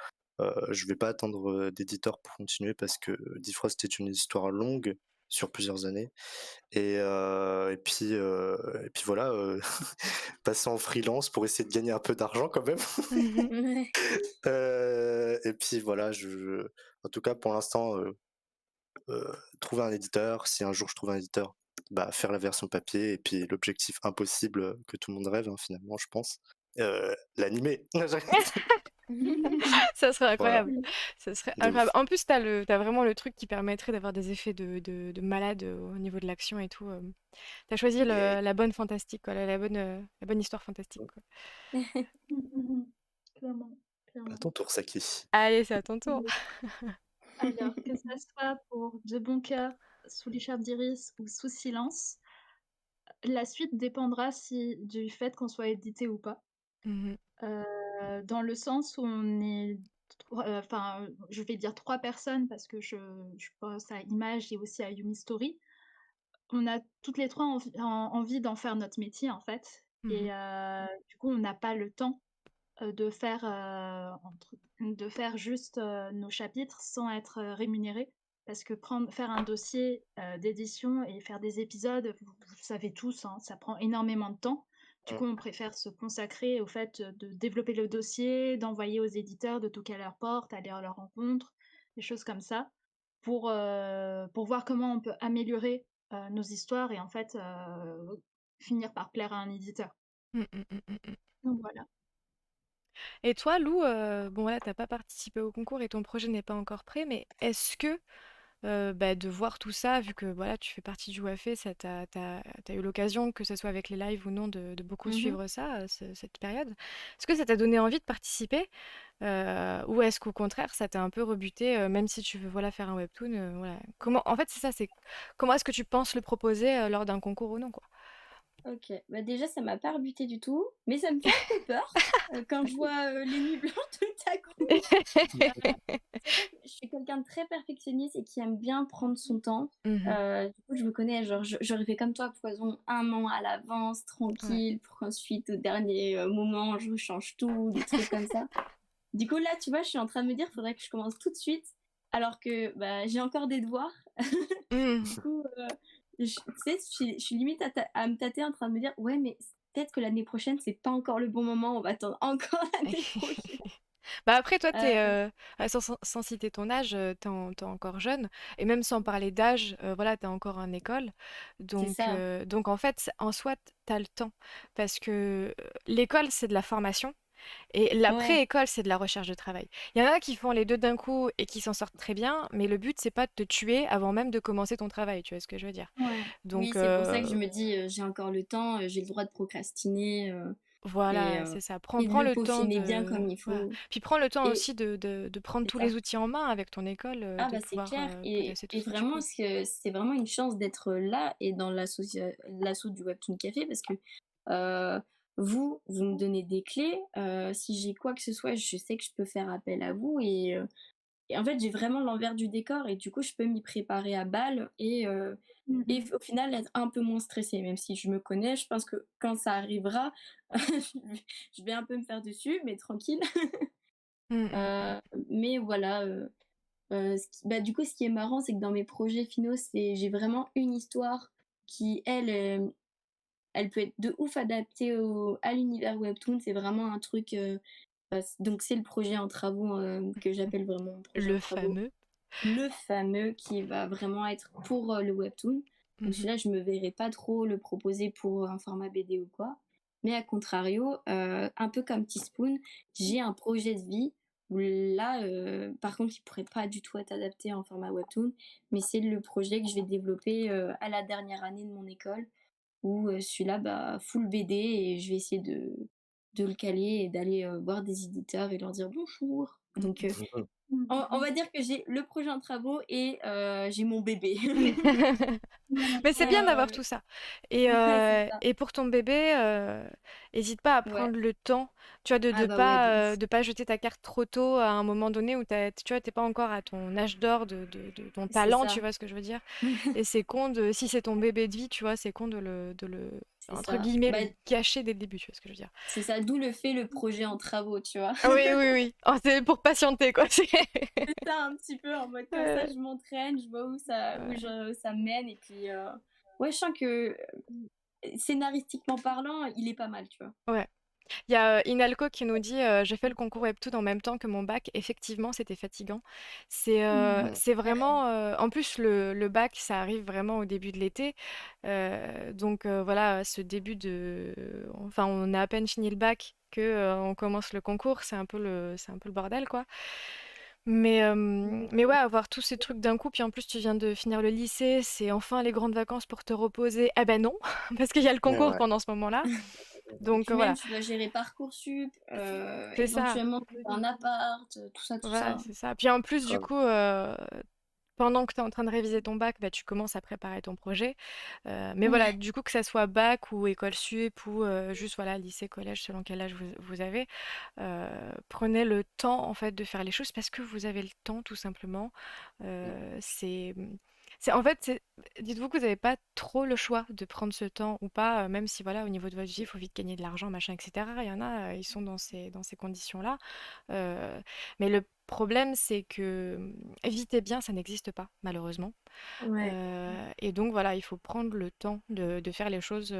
Je vais pas attendre d'éditeur pour continuer parce que Difrost est une histoire longue sur plusieurs années. Et puis voilà, passer en freelance pour essayer de gagner un peu d'argent quand même. Ouais. Et puis voilà, en tout cas pour l'instant, trouver un éditeur. Si un jour je trouve un éditeur, bah, faire la version papier. Et puis l'objectif impossible que tout le monde rêve, hein, finalement, je pense, l'animer. Ça serait Voilà, incroyable. Ça serait de incroyable. ouf. En plus, t'as vraiment le truc qui permettrait d'avoir des effets de malade au niveau de l'action et tout. T'as choisi Yeah. la bonne fantastique, quoi, la bonne histoire fantastique, quoi. Clairement, À clairement. ton tour, Saki. Allez, c'est à ton tour. Alors, que ça soit pour De Bon Cœur, Sous l'écharpe d'Iris ou Sous silence, la suite dépendra du fait qu'on soit édité ou pas. Mhm. Dans le sens où on est, enfin, je vais dire 3 personnes parce que je pense à Image et aussi à Yumi Story. On a toutes les 3 envie d'en faire notre métier, en fait. Et Mhm. du coup, on n'a pas le temps de faire, juste nos chapitres sans être rémunéré. Parce que faire un dossier d'édition et faire des épisodes, vous savez tous, hein, ça prend énormément de temps. Du coup, on préfère se consacrer au fait de développer le dossier, d'envoyer aux éditeurs, de toquer à leur porte, aller à leur rencontre, des choses comme ça, pour voir comment on peut améliorer nos histoires et en fait finir par plaire à un éditeur. Mm, mm, mm, mm, mm. Donc voilà. Et toi, Lou, bon voilà, t'as pas participé au concours et ton projet n'est pas encore prêt, mais est-ce que bah, de voir tout ça, vu que voilà, tu fais partie du WAFE, t'as eu l'occasion, que ce soit avec les lives ou non, de beaucoup suivre ça, cette période. Est-ce que ça t'a donné envie de participer ou est-ce qu'au contraire, ça t'a un peu rebuté, même si tu veux voilà, faire un webtoon, voilà. En fait, c'est ça, c'est comment est-ce que tu penses le proposer lors d'un concours ou non, quoi. Ok, bah déjà ça m'a pas rebuté du tout, mais ça me fait un peu peur quand je vois les nuits blanches de Taku. Je suis quelqu'un de très perfectionniste et qui aime bien prendre son temps. Mhm. Du coup, je me connais, genre j'aurais fait comme toi, Poison, 1 an à l'avance, Ouais. tranquille, pour qu'ensuite au dernier moment, je change tout, des trucs comme ça. Du coup, là, tu vois, je suis en train de me dire, faudrait que je commence tout de suite, alors que bah, j'ai encore des devoirs. Du Mhm. coup, tu sais, je suis limite à me tâter en train de me dire, ouais, mais peut-être que l'année prochaine, c'est pas encore le bon moment, on va attendre encore l'année prochaine. Bah après, toi, Euh, sans citer ton âge, t'es encore jeune. Et même sans parler d'âge, voilà, t'es encore en école. c'est ça. Donc en fait, en soi, t'as le temps. Parce que l'école, c'est de la formation. Et Ouais, l'après-école, c'est de la recherche de travail. Il y en a qui font les deux d'un coup et qui s'en sortent très bien. Mais le but, c'est pas de te tuer avant même de commencer ton travail. Tu vois ce que je veux dire? ouais. Oui, Donc c'est pour ça que je me dis, j'ai encore le temps, j'ai le droit de procrastiner et, voilà, euh, c'est ça. et de Prends le le temps peaufiner bien de... comme il Voilà. faut. Puis prends le temps Et aussi de prendre c'est tous ça. les outils en main avec ton école, Ah de bah c'est pouvoir clair. potasser tout Et ce que tu vraiment, peux. c'est vraiment une chance d'être là et dans l'assaut du Webtoon Café parce que euh, vous me donnez des clés. Si j'ai quoi que ce soit, je sais que je peux faire appel à vous et en fait, j'ai vraiment l'envers du décor et du coup, je peux m'y préparer à balle et Mhm. au final être un peu moins stressée, même si je me connais. Je pense que quand ça arrivera, je vais un peu me faire dessus, mais tranquille. Mm, mm, mm. Euh, mais voilà. Bah, du coup, ce qui est marrant, c'est que dans mes projets finaux, j'ai vraiment une histoire qui, elle peut être de ouf adaptée à l'univers Webtoon. C'est vraiment un truc. Donc, c'est le projet en travaux que j'appelle vraiment mon projet en Le travaux. fameux. Le fameux qui va vraiment être pour le Webtoon. Donc, Mhm. celui-là, je me verrai pas trop le proposer pour un format BD ou quoi. Mais à contrario, un peu comme Teaspoon, j'ai un projet de vie où là, par contre, il pourrait pas du tout être adapté en format webtoon, mais c'est le projet que je vais développer à la dernière année de mon école, où celui-là, bah, full BD, et je vais essayer de le caler et d'aller voir des éditeurs et leur dire bonjour. Mm, Donc, Mhm. on va dire que j'ai le projet en travaux et j'ai mon bébé. mm. Mais c'est Mais bien d'avoir tout ça. ouais, c'est ça. Et pour ton bébé, hésite pas à Ouais. prendre le temps, tu vois, Ah bah ouais, de ouf. de pas jeter ta carte trop tôt à un moment donné où tu vois, t'es pas encore à ton âge d'or de ton C'est talent, tu ça. vois ce que je veux dire? Et c'est con si c'est ton bébé de vie, tu vois, c'est con C'est entre ça. guillemets, Bah, le gâcher dès le début, tu vois ce que je veux dire? c'est ça, d'où le projet en travaux, tu vois. Ah oui, oui, oui. Oh, c'est pour patienter, quoi. C'est ça un petit peu en mode comme ça, Ouais, je m'entraîne, je vois ouais. ça mène et puis ouais, je sens que scénaristiquement parlant, il est pas mal, tu vois. Ouais. Il y a Inalco qui nous dit j'ai fait le concours Webtoon en même temps que mon bac. Effectivement, c'était fatigant. Mhm. Mhm. C'est vraiment. En plus, le bac, ça arrive vraiment au début de l'été. Donc voilà, ce début de. Enfin, on a à peine fini le bac que on commence le concours. C'est un peu le bordel, quoi. Mais ouais, avoir tous ces trucs d'un coup, puis en plus, tu viens de finir le lycée, c'est enfin les grandes vacances pour te reposer. Eh ben non, parce qu'il y a le concours Ouais. pendant ce moment-là. Et Donc puis même, voilà, tu dois gérer Parcoursup, c'est ça. éventuellement trouver un appart, tout ça, tout Voilà, ça. c'est ça. Puis en plus, du Grave. coup, pendant que tu es en train de réviser ton bac, bah, tu commences à préparer ton projet. Mais voilà, Ouais, du coup, que ça soit bac ou école sup ou juste voilà, lycée, collège, selon quel âge vous avez, prenez le temps en fait de faire les choses parce que vous avez le temps tout simplement. En fait, dites-vous que vous n'avez pas trop le choix de prendre ce temps ou pas, même si voilà, au niveau de votre vie, il faut vite gagner de l'argent, machin, etc. Il y en a, ils sont dans ces conditions-là. Euh, mais le problème, c'est que vite et bien, ça n'existe pas, malheureusement. ouais, Et donc voilà, il faut prendre le temps de faire les choses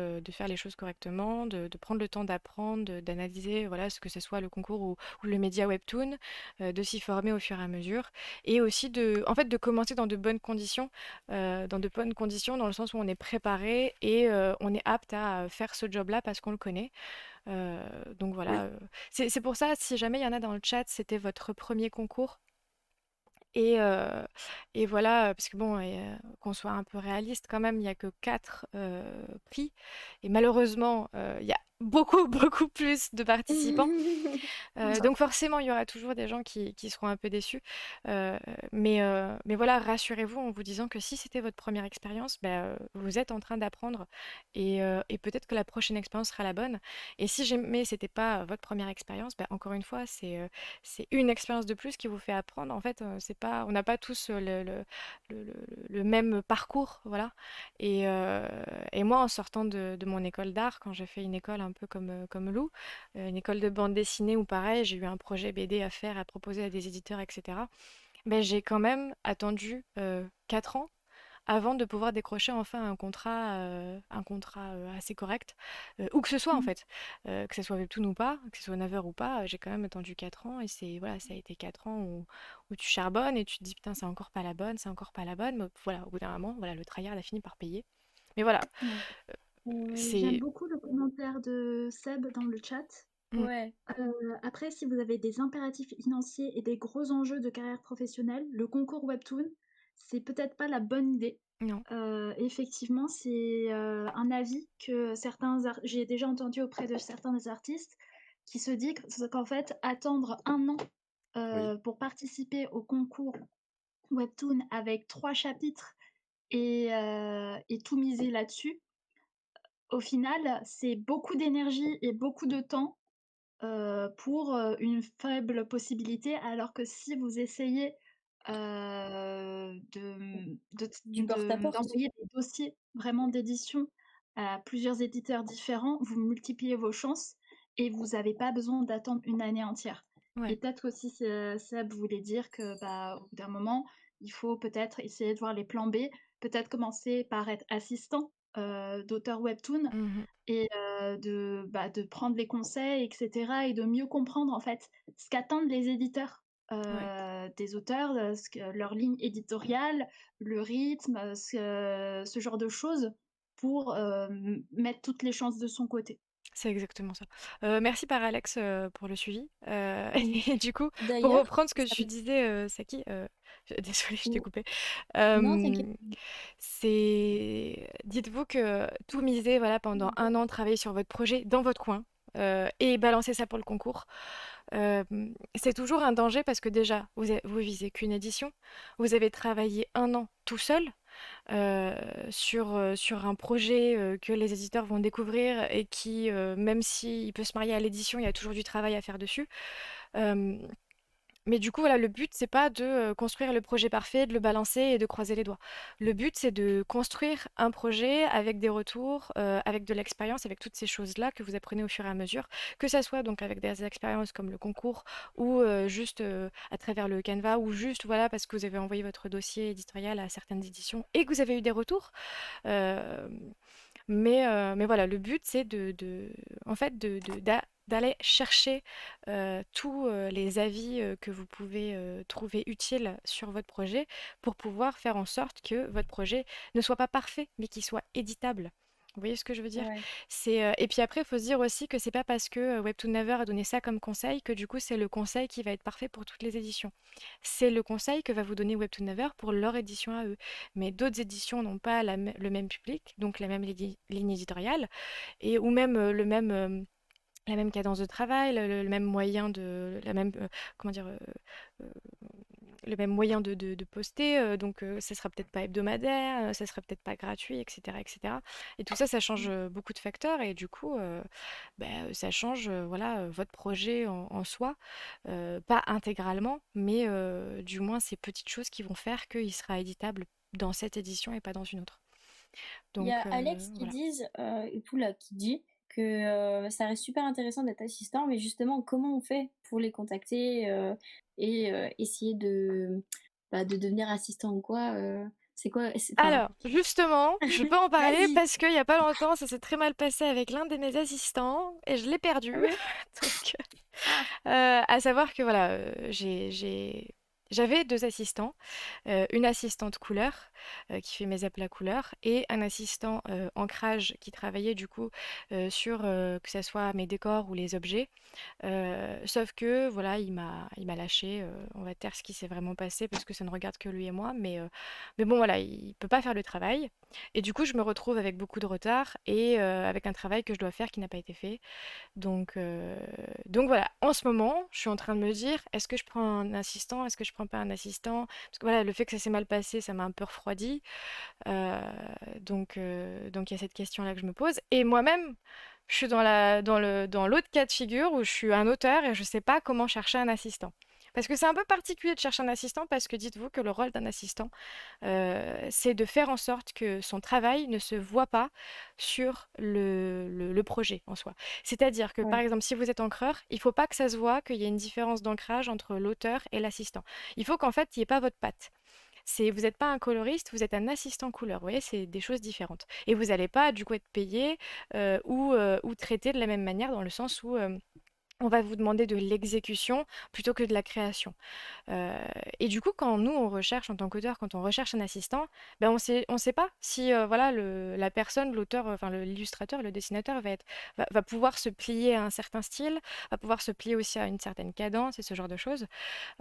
correctement, de prendre le temps d'apprendre, d'analyser, voilà, ce que ce soit le concours ou le média webtoon, de s'y former au fur et à mesure, et aussi en fait, de commencer dans de bonnes conditions, dans le sens où on est préparé et on est apte à faire ce job-là parce qu'on le connaît. Donc voilà, Oui. c'est pour ça, si jamais il y en a dans le chat, c'était votre premier concours. Et, euh, et voilà, parce que bon, qu'on soit un peu réaliste quand même, il n'y a que 4 prix. Et malheureusement, il y a beaucoup, beaucoup plus de participants. Ça. Donc forcément, il y aura toujours des gens qui seront un peu déçus. Euh, mais voilà, rassurez-vous en vous disant que si c'était votre première expérience, vous êtes en train d'apprendre et peut-être que la prochaine expérience sera la bonne. Et si jamais c'était pas votre première expérience, encore une fois, c'est une expérience de plus qui vous fait apprendre. En fait, c'est pas, on n'a pas tous le, le- le même parcours, voilà. Et, euh, et moi, en sortant de mon école d'art, quand j'ai fait une école un peu comme Lou, une école de bande dessinée où pareil, j'ai eu un projet BD à faire, à proposer à des éditeurs, etc. J'ai quand même attendu 4 ans avant de pouvoir décrocher enfin un contrat assez correct, où que ce soit en Mm. fait, que ce soit Webtoon ou pas, que ce soit Naver ou pas, j'ai quand même attendu 4 ans et voilà, ça a été 4 ans où tu charbonnes et tu te dis putain, c'est encore pas la bonne, c'est encore pas la bonne, mais voilà, au bout d'un moment, voilà, le tryhard a fini par payer. Mais voilà, Ouais. J'aime c'est. beaucoup le commentaire de Seb dans le chat. Mm, Ouais. Après, si vous avez des impératifs financiers et des gros enjeux de carrière professionnelle, le concours Webtoon, c'est peut-être pas la bonne idée. non, Effectivement, c'est un avis que j'ai déjà entendu auprès de certains des artistes qui se disent qu'en fait, attendre un an Oui, pour participer au concours Webtoon avec 3 chapitres et tout miser là-dessus, au final, c'est beaucoup d'énergie et beaucoup de temps pour une faible possibilité, alors que si vous essayez Du porte-à-porte. d'envoyer des dossiers vraiment d'édition à plusieurs éditeurs différents, vous multipliez vos chances et vous n'avez pas besoin d'attendre une année entière. ouais. Et peut-être aussi, Seb voulait dire que, bah, au bout d'un moment, il faut peut-être essayer de voir les plans B, peut-être commencer par être assistant d'auteur webtoon Mhm. et de prendre les conseils, et cetera, et de mieux comprendre en fait ce qu'attendent les éditeurs Ouais. des auteurs, leur ligne éditoriale, le rythme, ce genre de choses pour mettre toutes les chances de son côté. C'est exactement ça. Merci par Alex pour le suivi. Et du coup, pour D'ailleurs, reprendre ce que ça tu me- disais, Saki, désolée, je t'ai ou- coupé. non, t'inquiète. Dites-vous que tout miser, voilà, pendant un an, travailler sur votre projet dans votre coin et balancer ça pour le concours, euh, c'est toujours un danger parce que déjà, vous visez qu'une édition, vous avez travaillé un an tout seul euh, sur un projet que les éditeurs vont découvrir et qui, même s'il peut se marier à l'édition, il y a toujours du travail à faire dessus. Euh, mais du coup, voilà, le but, c'est pas de construire le projet parfait, de le balancer et de croiser les doigts. Le but, c'est de construire un projet avec des retours, avec de l'expérience, avec toutes ces choses-là que vous apprenez au fur et à mesure, que ça soit donc avec des expériences comme le concours ou juste à travers le Canva ou juste voilà parce que vous avez envoyé votre dossier éditorial à certaines éditions et que vous avez eu des retours. Euh, mais voilà, le but, c'est en fait, d'aller chercher tous les avis que vous pouvez trouver utiles sur votre projet pour pouvoir faire en sorte que votre projet ne soit pas parfait, mais qu'il soit éditable. Vous voyez ce que je veux dire? Ouais. Et puis après, il faut se dire aussi que c'est pas parce que Webtoon Naver a donné ça comme conseil que du coup c'est le conseil qui va être parfait pour toutes les éditions. C'est le conseil que va vous donner Webtoon Naver pour leur édition à eux. Mais d'autres éditions n'ont pas le même public, donc la même ligne éditoriale, et ou même la même cadence de travail, le même moyen de, la même, comment dire, euh, le même moyen de poster, donc ça sera peut-être pas hebdomadaire, ça sera peut-être pas gratuit, etc., etc. Et cetera. Et tout ça, ça change beaucoup de facteurs, et du coup, ça change, voilà, votre projet en soi, pas intégralement, mais du moins ces petites choses qui vont faire qu'il sera éditable dans cette édition et pas dans une autre. Il y a Donc Alex qui voilà. et Poula qui dit que ça reste super intéressant d'être assistant, mais justement, comment on fait pour les contacter et essayer de devenir assistant ou quoi c'est quoi enfin, Alors, justement, je peux en parler vas-y. parce qu'il y a pas longtemps, ça s'est très mal passé avec l'un de mes assistants et je l'ai perdu. Ah ouais? Donc, Ah, à savoir que voilà, j'avais deux assistants, une assistante couleur qui fait mes aplats couleurs et un assistant ancrage qui travaillait du coup sur que ce soit mes décors ou les objets. Sauf que voilà, il m'a lâché. On va taire ce qui s'est vraiment passé parce que ça ne regarde que lui et moi. Mais bon, voilà, il peut pas faire le travail. Et du coup, je me retrouve avec beaucoup de retard et avec un travail que je dois faire qui n'a pas été fait. Donc voilà, en ce moment, je suis en train de me dire, est-ce que je prends un assistant, est-ce que je prends pas un assistant? Parce que voilà, le fait que ça s'est mal passé, ça m'a un peu refroidi. Euh, donc il y a cette question-là que je me pose. Et moi-même, je suis dans l'autre cas de figure où je suis un auteur et je sais pas comment chercher un assistant. Parce que c'est un peu particulier de chercher un assistant parce que dites-vous que le rôle d'un assistant, c'est de faire en sorte que son travail ne se voit pas sur le projet en soi. C'est-à-dire que par ouais. exemple, si vous êtes encreur, il ne faut pas que ça se voit qu'il y ait une différence d'ancrage entre l'auteur et l'assistant. Il faut qu'en fait, il n'y ait pas votre patte. Vous n'êtes pas un coloriste, vous êtes un assistant couleur. Vous voyez, c'est des choses différentes. Et vous n'allez pas du coup être payé ou traité de la même manière dans le sens où on va vous demander de l'exécution plutôt que de la création. Euh, et du coup, quand nous, on recherche en tant qu'auteur, quand on recherche un assistant, ben on sait pas si voilà, la personne, l'auteur, enfin l'illustrateur, le dessinateur va pouvoir se plier à un certain style, va pouvoir se plier aussi à une certaine cadence et ce genre de choses.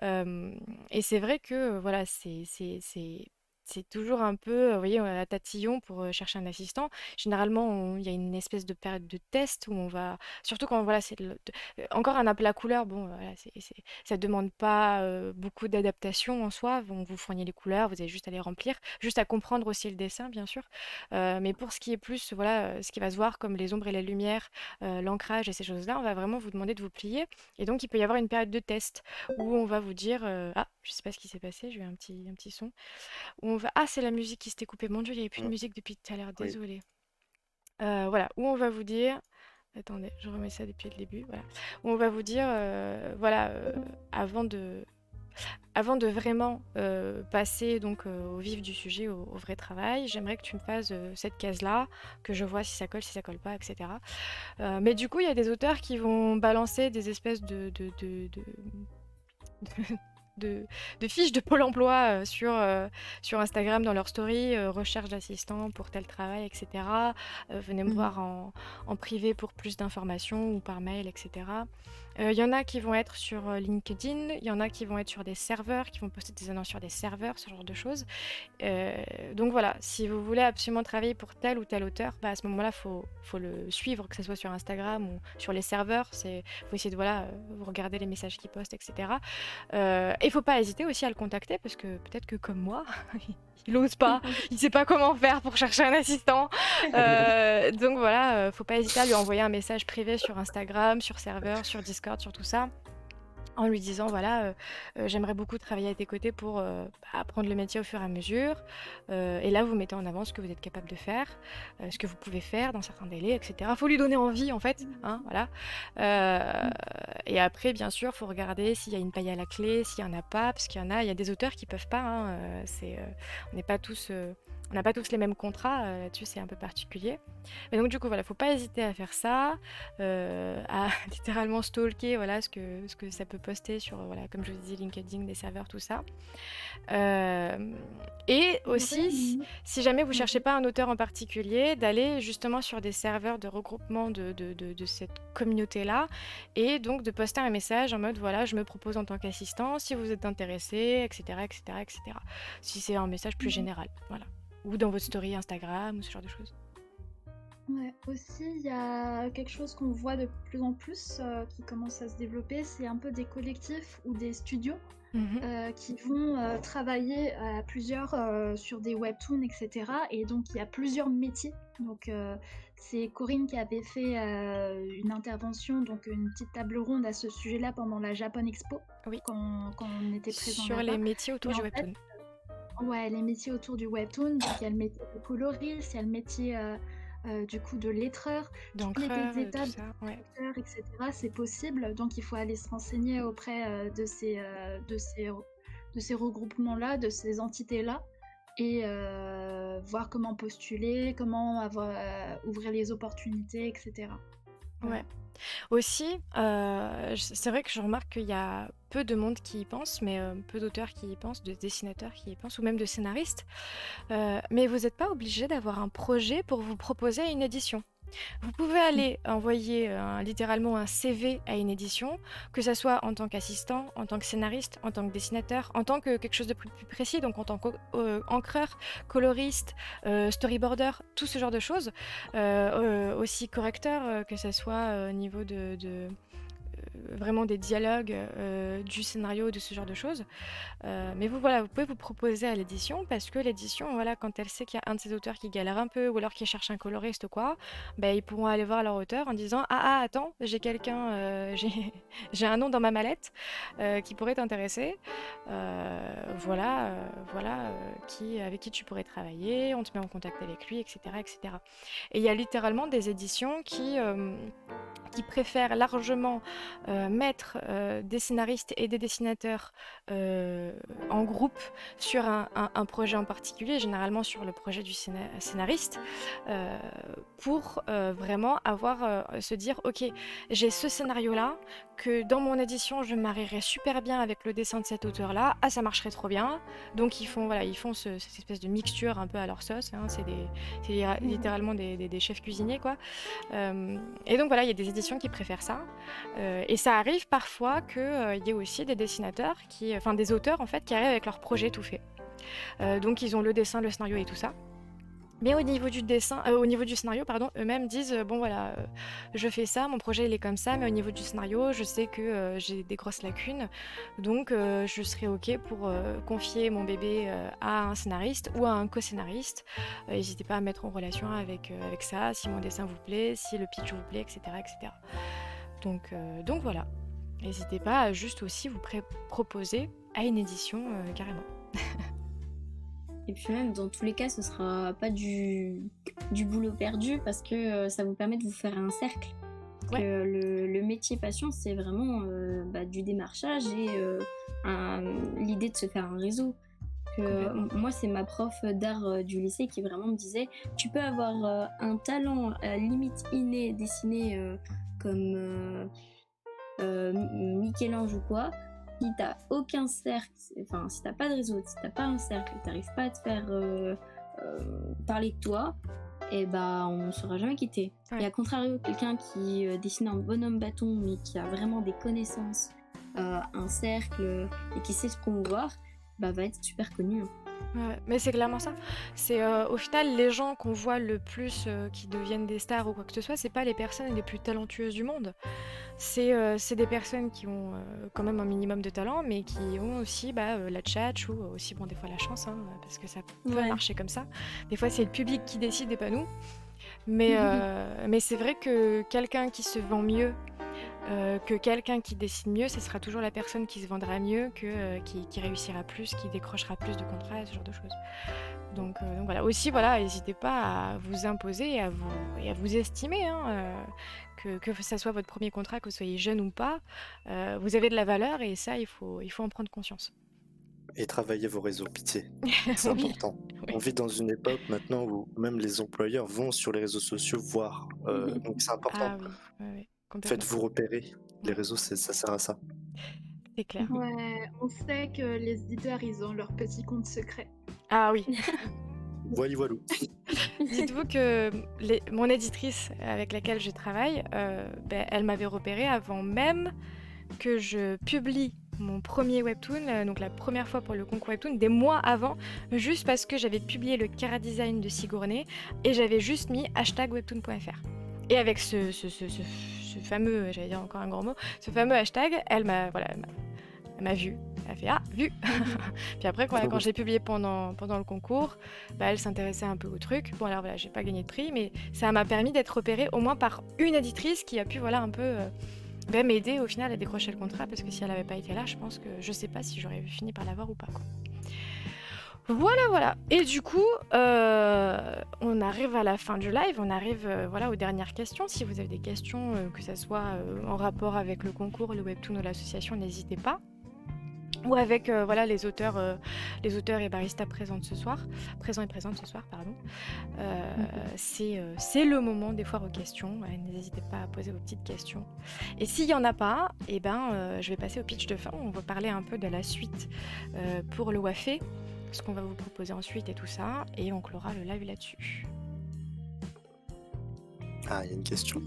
Euh, et c'est vrai que voilà, c'est toujours un peu, vous voyez, à tatillon pour chercher un assistant. Généralement, il y a une espèce de période de test où on va, surtout quand voilà, encore un appelat couleur. Bon, voilà, ça demande pas beaucoup d'adaptation en soi. On vous fournit les couleurs, vous avez juste à les remplir, juste à comprendre aussi le dessin, bien sûr. Mais pour ce qui est plus, voilà, ce qui va se voir comme les ombres et les lumières, l'ancrage et ces choses-là, on va vraiment vous demander de vous plier. Et donc, il peut y avoir une période de test où on va vous dire, ah, je sais pas ce qui s'est passé, j'ai eu un petit son. Où on va, ah, c'est la musique qui s'était coupée. Mon Dieu, il n'y avait plus de Mm. musique depuis tout à l'heure, Oui. désolée. Voilà, où on va vous dire, attendez, je remets ça depuis le début, voilà. Où on va vous dire, voilà, avant de, avant de vraiment passer donc au vif du sujet, au vrai travail, j'aimerais que tu me fasses cette case-là, que je vois si ça colle pas, etc. Mais du coup, il y a des auteurs qui vont balancer des espèces de, de fiches de Pôle emploi sur Instagram dans leur story, recherche d'assistants pour tel travail, etc. Venez me Mhm. voir en privé pour plus d'informations ou par mail, etc. Il y en a qui vont être sur LinkedIn, il y en a qui vont être sur des serveurs, qui vont poster des annonces sur des serveurs, ce genre de choses. Euh, donc voilà, si vous voulez absolument travailler pour tel ou tel auteur, bah à ce moment-là, faut le suivre, que ce soit sur Instagram ou sur les serveurs. Faut essayer de voilà, vous regarder les messages qu'il poste, etc. Et il faut pas hésiter aussi à le contacter parce que peut-être que comme moi, il ose pas, il sait pas comment faire pour chercher un assistant. Donc voilà, faut pas hésiter à lui envoyer un message privé sur Instagram, sur serveur, sur Discord, sur tout ça en lui disant voilà, j'aimerais beaucoup travailler à tes côtés pour apprendre le métier au fur et à mesure. Et là, vous mettez en avant ce que vous êtes capable de faire, ce que vous pouvez faire dans certains délais, etc. Faut lui donner envie, en fait. Hein, voilà. Et après, bien sûr, faut regarder s'il y a une paille à la clé, s'il y en a pas, parce il y a des auteurs qui peuvent pas. Hein, on n'est pas tous. On n'a pas tous les mêmes contrats, là-dessus c'est un peu particulier. Mais donc du coup voilà, faut pas hésiter à faire ça, à littéralement stalker voilà ce que ça peut poster sur voilà comme je vous disais LinkedIn, des serveurs, tout ça. Et Il y aurait aussi si jamais vous cherchez pas un auteur en particulier, d'aller justement sur des serveurs de regroupement de cette communauté-là et donc de poster un message en mode voilà je me propose en tant qu'assistant si vous êtes intéressé, etc., etc., etc. Si c'est un message plus général, voilà. Ou dans votre story Instagram ou ce genre de choses. Ouais, aussi, il y a quelque chose qu'on voit de plus en plus qui commence à se développer, c'est un peu des collectifs ou des studios qui vont travailler à plusieurs sur des webtoons, etc. Et donc, il y a plusieurs métiers. Donc, c'est Corinne qui avait fait une intervention, donc une petite table ronde à ce sujet-là pendant la Japan Expo, Oui. quand on était présent Sur là-bas. les métiers autour Et du en fait, webtoon. ouais, les métiers autour du webtoon. Donc, il y a le métier de coloriste, il y a le métier du coup de lettreur, toutes les D'encreur, tout étapes de ça, ouais. lecteur, etc. C'est possible. Donc, il faut aller se renseigner auprès de ces regroupements-là, de ces entités-là, et voir comment postuler, comment ouvrir les opportunités, etc. Voilà. Ouais. Aussi, c'est vrai que je remarque qu'il y a peu de monde qui y pense, mais peu d'auteurs qui y pensent, de dessinateurs qui y pensent, ou même de scénaristes. Mais vous n'êtes pas obligé d'avoir un projet pour vous proposer une édition. Vous pouvez aller envoyer littéralement un CV à une édition, que ce soit en tant qu'assistant, en tant que scénariste, en tant que dessinateur, en tant que quelque chose de plus précis, donc en tant qu'encreur, coloriste, storyboarder, tout ce genre de choses. Aussi correcteur, que ce soit au niveau vraiment des dialogues, du scénario, de ce genre de choses. Mais vous, voilà, vous pouvez vous proposer à l'édition parce que l'édition, voilà, quand elle sait qu'il y a un de ses auteurs qui galère un peu ou alors qui cherche un coloriste ou quoi, ben, ils pourront aller voir leur auteur en disant ah attends, j'ai quelqu'un, j'ai un nom dans ma mallette qui pourrait t'intéresser. Voilà, avec qui tu pourrais travailler, on te met en contact avec lui, etc., etc. Et il y a littéralement des éditions qui préfèrent largement mettre des scénaristes et des dessinateurs en groupe sur un projet en particulier, généralement sur le projet du scénariste, pour vraiment se dire, ok, j'ai ce scénario-là, que dans mon édition, je me marierais super bien avec le dessin de cet auteur-là, ah ça marcherait trop bien. Donc ils font cette espèce de mixture un peu à leur sauce, hein. C'est littéralement des chefs cuisiniers, quoi. Et donc voilà, il y a des éditions qui préfèrent ça. Et ça arrive parfois qu'il y ait aussi des dessinateurs, des auteurs en fait, qui arrivent avec leur projet tout fait. Donc ils ont le dessin, le scénario et tout ça. Mais au niveau du scénario, pardon, eux-mêmes disent bon voilà, je fais ça, mon projet il est comme ça, mais au niveau du scénario, je sais que j'ai des grosses lacunes, donc je serais ok pour confier mon bébé à un scénariste ou à un co-scénariste. N'hésitez pas à mettre en relation avec ça, si mon dessin vous plaît, si le pitch vous plaît, etc., etc. Donc voilà, n'hésitez pas à juste aussi vous proposer à une édition carrément. Et puis même, dans tous les cas, ce sera pas du boulot perdu parce que ça vous permet de vous faire un cercle. Ouais. Le métier passion, c'est vraiment du démarchage et l'idée de se faire un réseau. Moi, c'est ma prof d'art du lycée qui vraiment me disait « Tu peux avoir un talent limite inné, dessiné comme Michel-Ange ou quoi, si t'as aucun cercle, enfin si t'as pas de réseau, si t'as pas un cercle, t'arrives pas à te faire parler de toi, et on ne saura jamais quitter. Ouais. Et à contrario, quelqu'un qui dessine un bonhomme bâton mais qui a vraiment des connaissances, un cercle et qui sait se promouvoir, va être super connu. Ouais, mais c'est clairement ça. C'est au final les gens qu'on voit le plus qui deviennent des stars ou quoi que ce soit, c'est pas les personnes les plus talentueuses du monde. C'est des personnes qui ont quand même un minimum de talent, mais qui ont aussi la tchatch ou aussi des fois la chance, hein, parce que ça peut marcher comme ça. Des fois c'est le public qui décide et pas nous. Mais c'est vrai que quelqu'un qui se vend mieux que quelqu'un qui dessine mieux, ce sera toujours la personne qui se vendra mieux, qui réussira plus, qui décrochera plus de contrats et ce genre de choses. Donc voilà. Aussi, n'hésitez pas à vous imposer et à vous estimer, hein, que ça soit votre premier contrat, que vous soyez jeune ou pas, vous avez de la valeur et ça, il faut en prendre conscience. Et travaillez vos réseaux, pitié. C'est important. Oui. On vit dans une époque maintenant où même les employeurs vont sur les réseaux sociaux voir. Donc c'est important. Ah oui. Faites-vous repérer. Les réseaux, ça sert à ça. C'est clair. Ouais, on sait que les éditeurs, ils ont leur petit compte secret. Ah oui. Voilou. Dites-vous que mon éditrice avec laquelle je travaille, elle m'avait repéré avant même que je publie mon premier webtoon, donc la première fois pour le concours webtoon, des mois avant, juste parce que j'avais publié le Cara Design de Sigourney et j'avais juste mis #webtoon.fr. Et avec ce fameux, j'allais dire encore un grand mot, ce fameux hashtag, elle m'a vu. Elle a fait « Ah, vu !» Puis après, quand j'ai publié pendant le concours, elle s'intéressait un peu au truc. Bon, alors voilà, j'ai pas gagné de prix, mais ça m'a permis d'être repérée au moins par une éditrice qui a pu un peu m'aider au final à décrocher le contrat, parce que si elle n'avait pas été là, je sais pas si j'aurais fini par l'avoir ou pas, quoi. Voilà. Et du coup, on arrive à la fin du live, on arrive aux dernières questions. Si vous avez des questions, que ça soit en rapport avec le concours, le webtoon ou l'association, n'hésitez pas. Ou avec les auteurs et baristas présents et présentes ce soir, pardon. C'est le moment des foires aux questions. N'hésitez pas à poser vos petites questions. Et s'il n'y en a pas, je vais passer au pitch de fin. On va parler un peu de la suite pour le WAFE, ce qu'on va vous proposer ensuite et tout ça, et on clora le live là-dessus. Ah, il y a une question.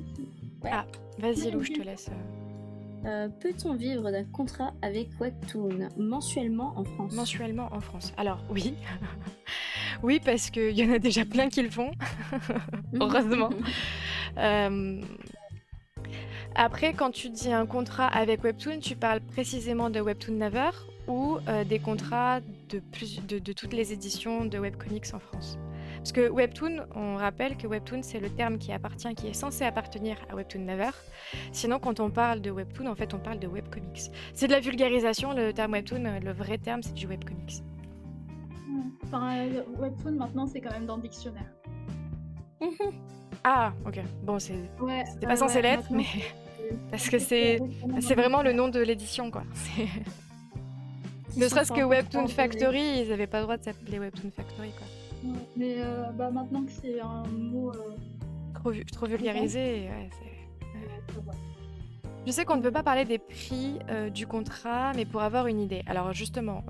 Ouais. Ah, vas-y Lou, je te laisse. Peut-on vivre d'un contrat avec Webtoon mensuellement en France ? Mensuellement en France. Alors oui. Oui, parce qu'il y en a déjà plein qui le font. Heureusement. Après, quand tu dis un contrat avec Webtoon, tu parles précisément de Webtoon Naver ou des contrats de toutes les éditions de webcomics en France. Parce que Webtoon, on rappelle que Webtoon, c'est le terme qui est censé appartenir à Webtoon Naver. Sinon, quand on parle de Webtoon, en fait, on parle de webcomics. C'est de la vulgarisation, le terme Webtoon, le vrai terme, c'est du webcomics. Enfin, Webtoon, maintenant, c'est quand même dans le dictionnaire. Ah, ok. Bon, c'était pas censé l'être, mais... Parce que c'est vraiment le nom de l'édition, quoi. Ne serait-ce que Webtoon Factory, ils avaient pas le droit de s'appeler Webtoon Factory, quoi. Ouais, mais maintenant que c'est un mot. Trop vulgarisé, ouais, Voilà. Je sais qu'on ne peut pas parler des prix du contrat, mais pour avoir une idée. Alors justement,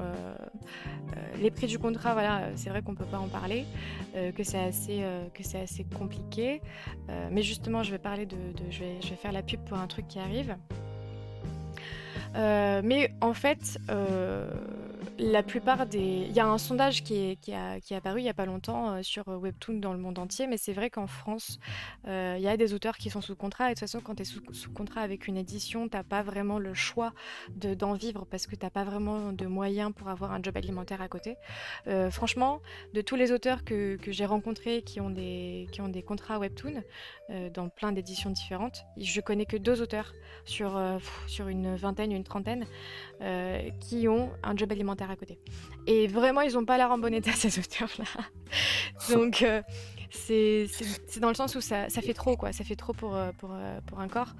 les prix du contrat, voilà, c'est vrai qu'on ne peut pas en parler, que c'est assez compliqué. Mais justement, je vais parler je vais faire la pub pour un truc qui arrive. Mais en fait, la plupart des... Il y a un sondage qui est apparu il n'y a pas longtemps sur Webtoon dans le monde entier, mais c'est vrai qu'en France, il y a des auteurs qui sont sous contrat, et de toute façon, quand tu es sous contrat avec une édition, t'as pas vraiment le choix d'en vivre parce que t'as pas vraiment de moyens pour avoir un job alimentaire à côté. Franchement, de tous les auteurs que j'ai rencontrés qui ont des contrats Webtoon, dans plein d'éditions différentes, je connais que 2 auteurs sur une vingtaine, une trentaine, qui ont un job alimentaire à côté. Et vraiment, ils n'ont pas l'air en bon état, ces auteurs-là. Donc, c'est dans le sens où ça fait trop, quoi. Ça fait trop pour un corps.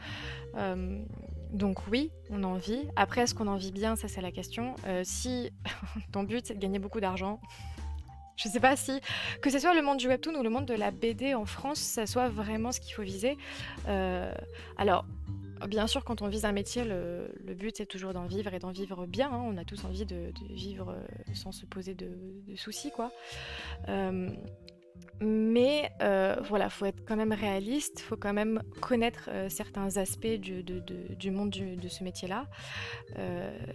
Donc oui, on en vit. Après, est-ce qu'on en vit bien? Ça, c'est la question. Si ton but, c'est de gagner beaucoup d'argent, je sais pas si, que ce soit le monde du webtoon ou le monde de la BD en France, ça soit vraiment ce qu'il faut viser. Alors, bien sûr, quand on vise un métier, le but c'est toujours d'en vivre et d'en vivre bien, hein. On a tous envie de vivre sans se poser de soucis, quoi. Mais voilà, faut être quand même réaliste, faut quand même connaître certains aspects du monde de ce métier-là.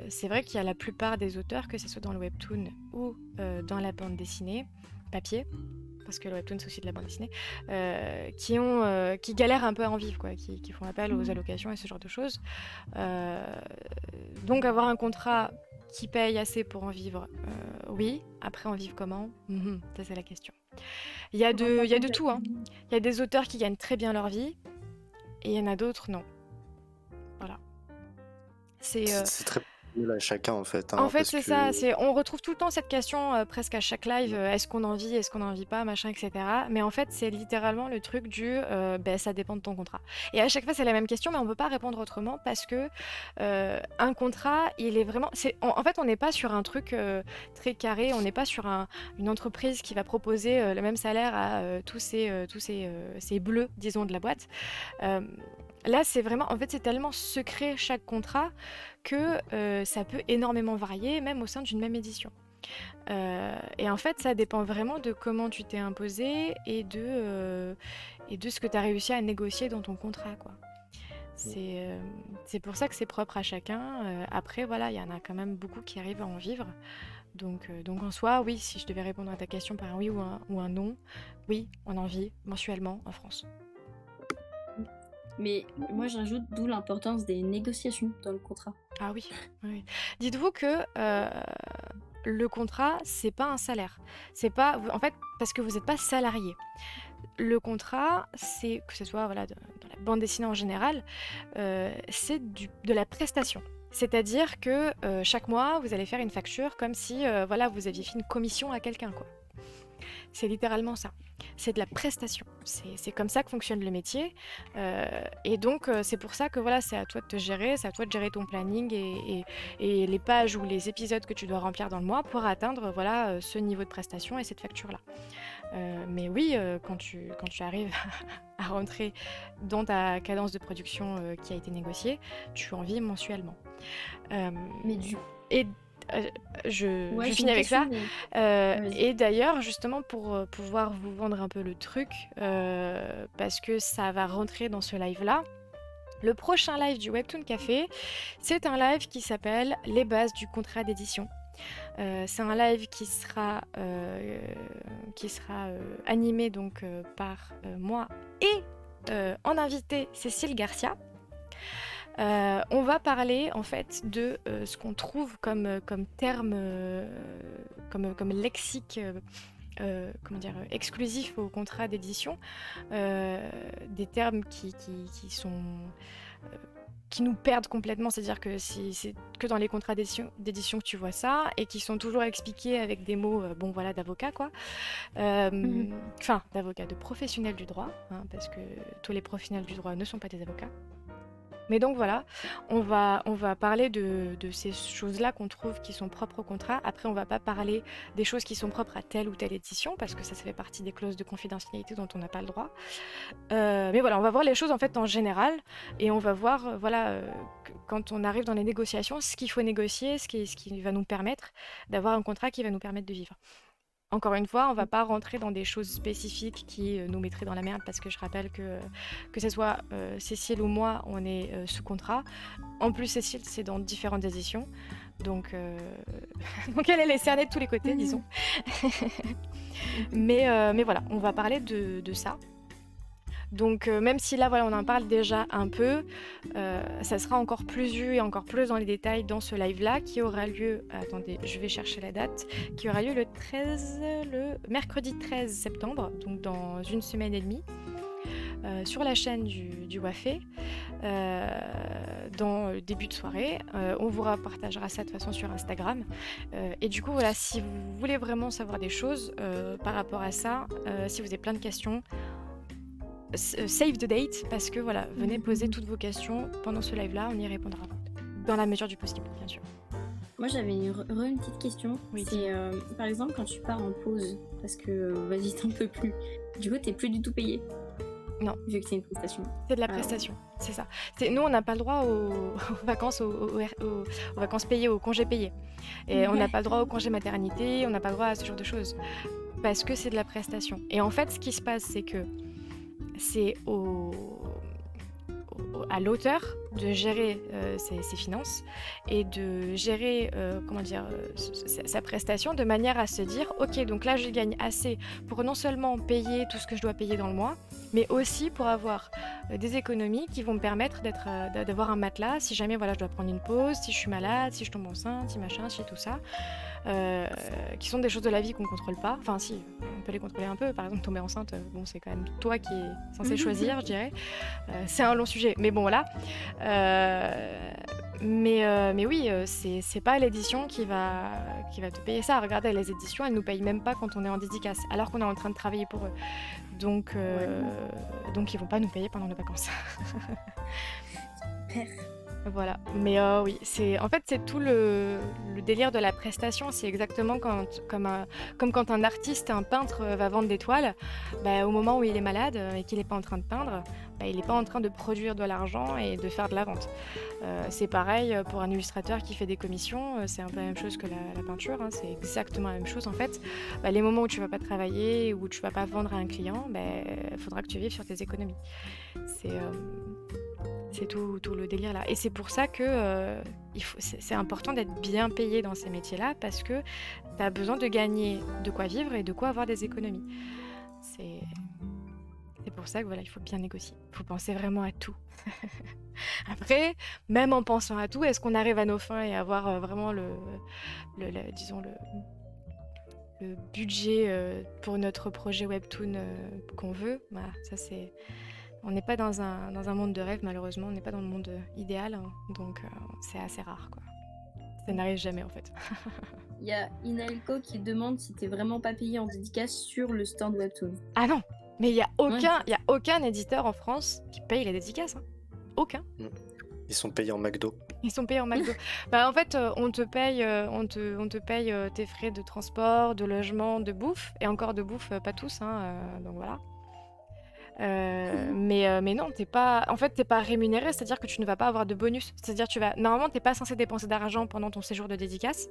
C'est vrai qu'il y a la plupart des auteurs, que ce soit dans le webtoon ou dans la bande dessinée, papier, parce que le webtoon c'est aussi de la bande dessinée, qui galèrent un peu à en vivre, quoi, qui font appel aux allocations et ce genre de choses. Donc avoir un contrat qui paye assez pour en vivre, oui. Après, en vivre comment? Ça c'est la question. Il y a de tout, hein. Il y a des auteurs qui gagnent très bien leur vie, et il y en a d'autres, non. Voilà. C'est très personnel à chacun en fait. En fait, parce c'est que... ça. On retrouve tout le temps cette question presque à chaque live, est-ce qu'on en vit, est-ce qu'on en vit pas, machin, etc. Mais en fait, c'est littéralement le truc du ça dépend de ton contrat. Et à chaque fois, c'est la même question, mais on peut pas répondre autrement parce que un contrat, il est vraiment. En fait, on n'est pas sur un truc très carré, on n'est pas sur une entreprise qui va proposer le même salaire à tous ces bleus, disons, de la boîte. Là, c'est vraiment, en fait, c'est tellement secret chaque contrat que ça peut énormément varier, même au sein d'une même édition. Et en fait, ça dépend vraiment de comment tu t'es imposé et de ce que tu as réussi à négocier dans ton contrat, quoi. C'est pour ça que c'est propre à chacun. Après, voilà, il y en a quand même beaucoup qui arrivent à en vivre. Donc en soi, oui, si je devais répondre à ta question par un oui ou un non, oui, on en vit mensuellement en France. Mais moi j'ajoute d'où l'importance des négociations dans le contrat. Ah oui, oui. Dites-vous que le contrat, c'est pas un salaire. C'est pas, en fait, parce que vous n'êtes pas salarié. Le contrat, c'est, que ce soit voilà, dans la bande dessinée en général, c'est de la prestation. C'est-à-dire que chaque mois, vous allez faire une facture comme si voilà, vous aviez fait une commission à quelqu'un, quoi. C'est littéralement ça. C'est de la prestation. C'est comme ça que fonctionne le métier. Et donc, c'est pour ça que voilà, c'est à toi de te gérer, c'est à toi de gérer ton planning et les pages ou les épisodes que tu dois remplir dans le mois pour atteindre voilà, ce niveau de prestation et cette facture-là. Mais oui, quand tu arrives à rentrer dans ta cadence de production qui a été négociée, tu en vis mensuellement. Mais et je finis avec ça. Et d'ailleurs, justement, pour pouvoir vous vendre un peu le truc, parce que ça va rentrer dans ce live-là, le prochain live du Webtoon Café, c'est un live qui s'appelle « Les bases du contrat d'édition ». C'est un live qui sera animé donc, par moi et en invité Cécile Garcia. On va parler en fait de ce qu'on trouve comme terme, comme lexique comment dire, exclusif au contrat d'édition, des termes qui nous perdent complètement, c'est-à-dire que c'est que dans les contrats d'édition que tu vois ça, et qui sont toujours expliqués avec des mots bon voilà, d'avocat, quoi. Enfin, d'avocat, de professionnels du droit, hein, parce que tous les professionnels du droit ne sont pas des avocats. Mais donc voilà, on va parler de ces choses-là qu'on trouve qui sont propres au contrat. Après, on va pas parler des choses qui sont propres à telle ou telle édition, parce que ça fait partie des clauses de confidentialité dont on n'a pas le droit. Mais voilà, on va voir les choses en fait en général, et on va voir, quand on arrive dans les négociations, ce qu'il faut négocier, ce qui va nous permettre d'avoir un contrat qui va nous permettre de vivre. Encore une fois, on va pas rentrer dans des choses spécifiques qui nous mettraient dans la merde, parce que je rappelle que ce soit Cécile ou moi, on est sous contrat. En plus, Cécile, c'est dans différentes éditions. Donc, donc elle est cernée de tous les côtés, disons. Mais voilà, on va parler de ça. Donc même si là, voilà, on en parle déjà un peu, ça sera encore plus vu et encore plus dans les détails dans ce live-là qui aura lieu, attendez, je vais chercher la date, qui aura lieu le mercredi 13 septembre, donc dans une semaine et demie, sur la chaîne du Wafé, dans le début de soirée. On vous partagera ça de toute façon sur Instagram. Et du coup, voilà, si vous voulez vraiment savoir des choses par rapport à ça, si vous avez plein de questions, save the date, parce que voilà, venez poser toutes vos questions pendant ce live là, on y répondra dans la mesure du possible, bien sûr. Moi j'avais une petite question. Oui, c'est par exemple quand tu pars en pause parce que vas-y t'en peux plus, du coup t'es plus du tout payé. Non, vu que c'est une prestation. C'est de la prestation, c'est ça. Nous, on n'a pas le droit aux vacances, aux vacances payées, aux congés payés. Et on n'a pas le droit aux congés maternité, on n'a pas le droit à ce genre de choses. Parce que c'est de la prestation. Et en fait, ce qui se passe, c'est que c'est à l'auteur de gérer ses finances et de gérer sa prestation de manière à se dire ok, donc là je gagne assez pour non seulement payer tout ce que je dois payer dans le mois, mais aussi pour avoir des économies qui vont me permettre d'avoir un matelas si jamais voilà, je dois prendre une pause, si je suis malade, si je tombe enceinte, si machin, si tout ça. Qui sont des choses de la vie qu'on ne contrôle pas. Enfin si, on peut les contrôler un peu. Par exemple, tomber enceinte, bon, c'est quand même toi qui es censé choisir, je dirais. C'est un long sujet, mais bon voilà. Mais oui, c'est pas l'édition qui va te payer ça. Regardez, les éditions, elles nous payent même pas quand on est en dédicace, alors qu'on est en train de travailler pour eux. Donc ils vont pas nous payer pendant nos vacances. Super. Voilà, mais oui, en fait c'est tout le délire de la prestation, c'est exactement comme quand un artiste, un peintre va vendre des toiles, au moment où il est malade et qu'il n'est pas en train de peindre, il n'est pas en train de produire de l'argent et de faire de la vente. C'est pareil pour un illustrateur qui fait des commissions, c'est un peu la même chose que la peinture, hein, c'est exactement la même chose en fait. Les moments où tu vas pas travailler, où tu vas pas vendre à un client, faudra que tu vives sur tes économies. C'est tout le délire là. Et c'est pour ça que c'est important d'être bien payé dans ces métiers-là, parce que tu as besoin de gagner de quoi vivre et de quoi avoir des économies. C'est pour ça que voilà, il faut bien négocier. Il faut penser vraiment à tout. Après, même en pensant à tout, est-ce qu'on arrive à nos fins et avoir vraiment le budget pour notre projet webtoon qu'on veut? Voilà, ça c'est... On n'est pas dans un monde de rêve, malheureusement, on n'est pas dans le monde idéal, hein, donc c'est assez rare, quoi. Ça n'arrive jamais, en fait. Il y a Inaelko qui demande si t'es vraiment pas payé en dédicace sur le stand Webtoon. Ah non, mais il y a aucun éditeur en France qui paye les dédicaces, hein. Aucun. Ils sont payés en McDo. Ils sont payés en McDo. En fait, on te paye tes frais de transport, de logement, de bouffe, et encore de bouffe, pas tous, hein, donc voilà. Mais non, t'es pas rémunéré, c'est-à-dire que tu ne vas pas avoir de bonus. C'est-à-dire normalement t'es pas censé dépenser d'argent pendant ton séjour de dédicace.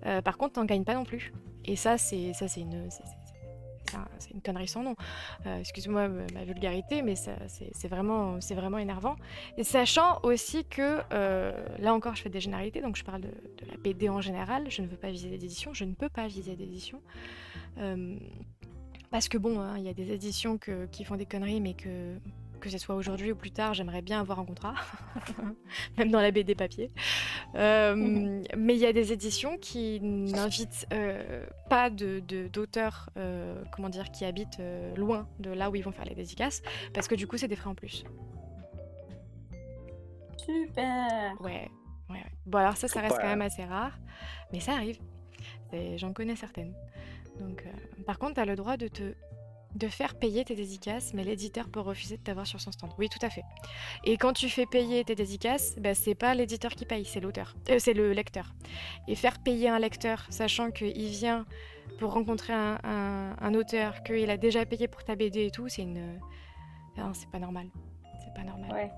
Par contre, t'en gagnes pas non plus. Et ça c'est une connerie sans nom. Excuse-moi ma vulgarité, mais c'est vraiment énervant. Et sachant aussi que là encore, je fais des généralités, donc je parle de la BD en général. Je ne veux pas viser d'édition, je ne peux pas viser d'édition. Parce que bon, il y a des éditions qui font des conneries, mais que ce soit aujourd'hui ou plus tard, j'aimerais bien avoir un contrat, même dans la BD papier. Mais il y a des éditions qui n'invitent pas d'auteurs qui habitent loin de là où ils vont faire les dédicaces, parce que du coup, c'est des frais en plus. Super. Ouais. Bon, alors ça reste quand même assez rare, mais ça arrive. J'en connais certaines. Donc, par contre, tu as le droit de te de faire payer tes dédicaces, mais l'éditeur peut refuser de t'avoir sur son stand. Oui, tout à fait. Et quand tu fais payer tes dédicaces, bah, c'est pas l'éditeur qui paye, c'est l'auteur. C'est le lecteur. Et faire payer un lecteur, sachant qu'il vient pour rencontrer un auteur, qu'il a déjà payé pour ta BD et tout, c'est une... Non, c'est pas normal. C'est pas normal. Ouais.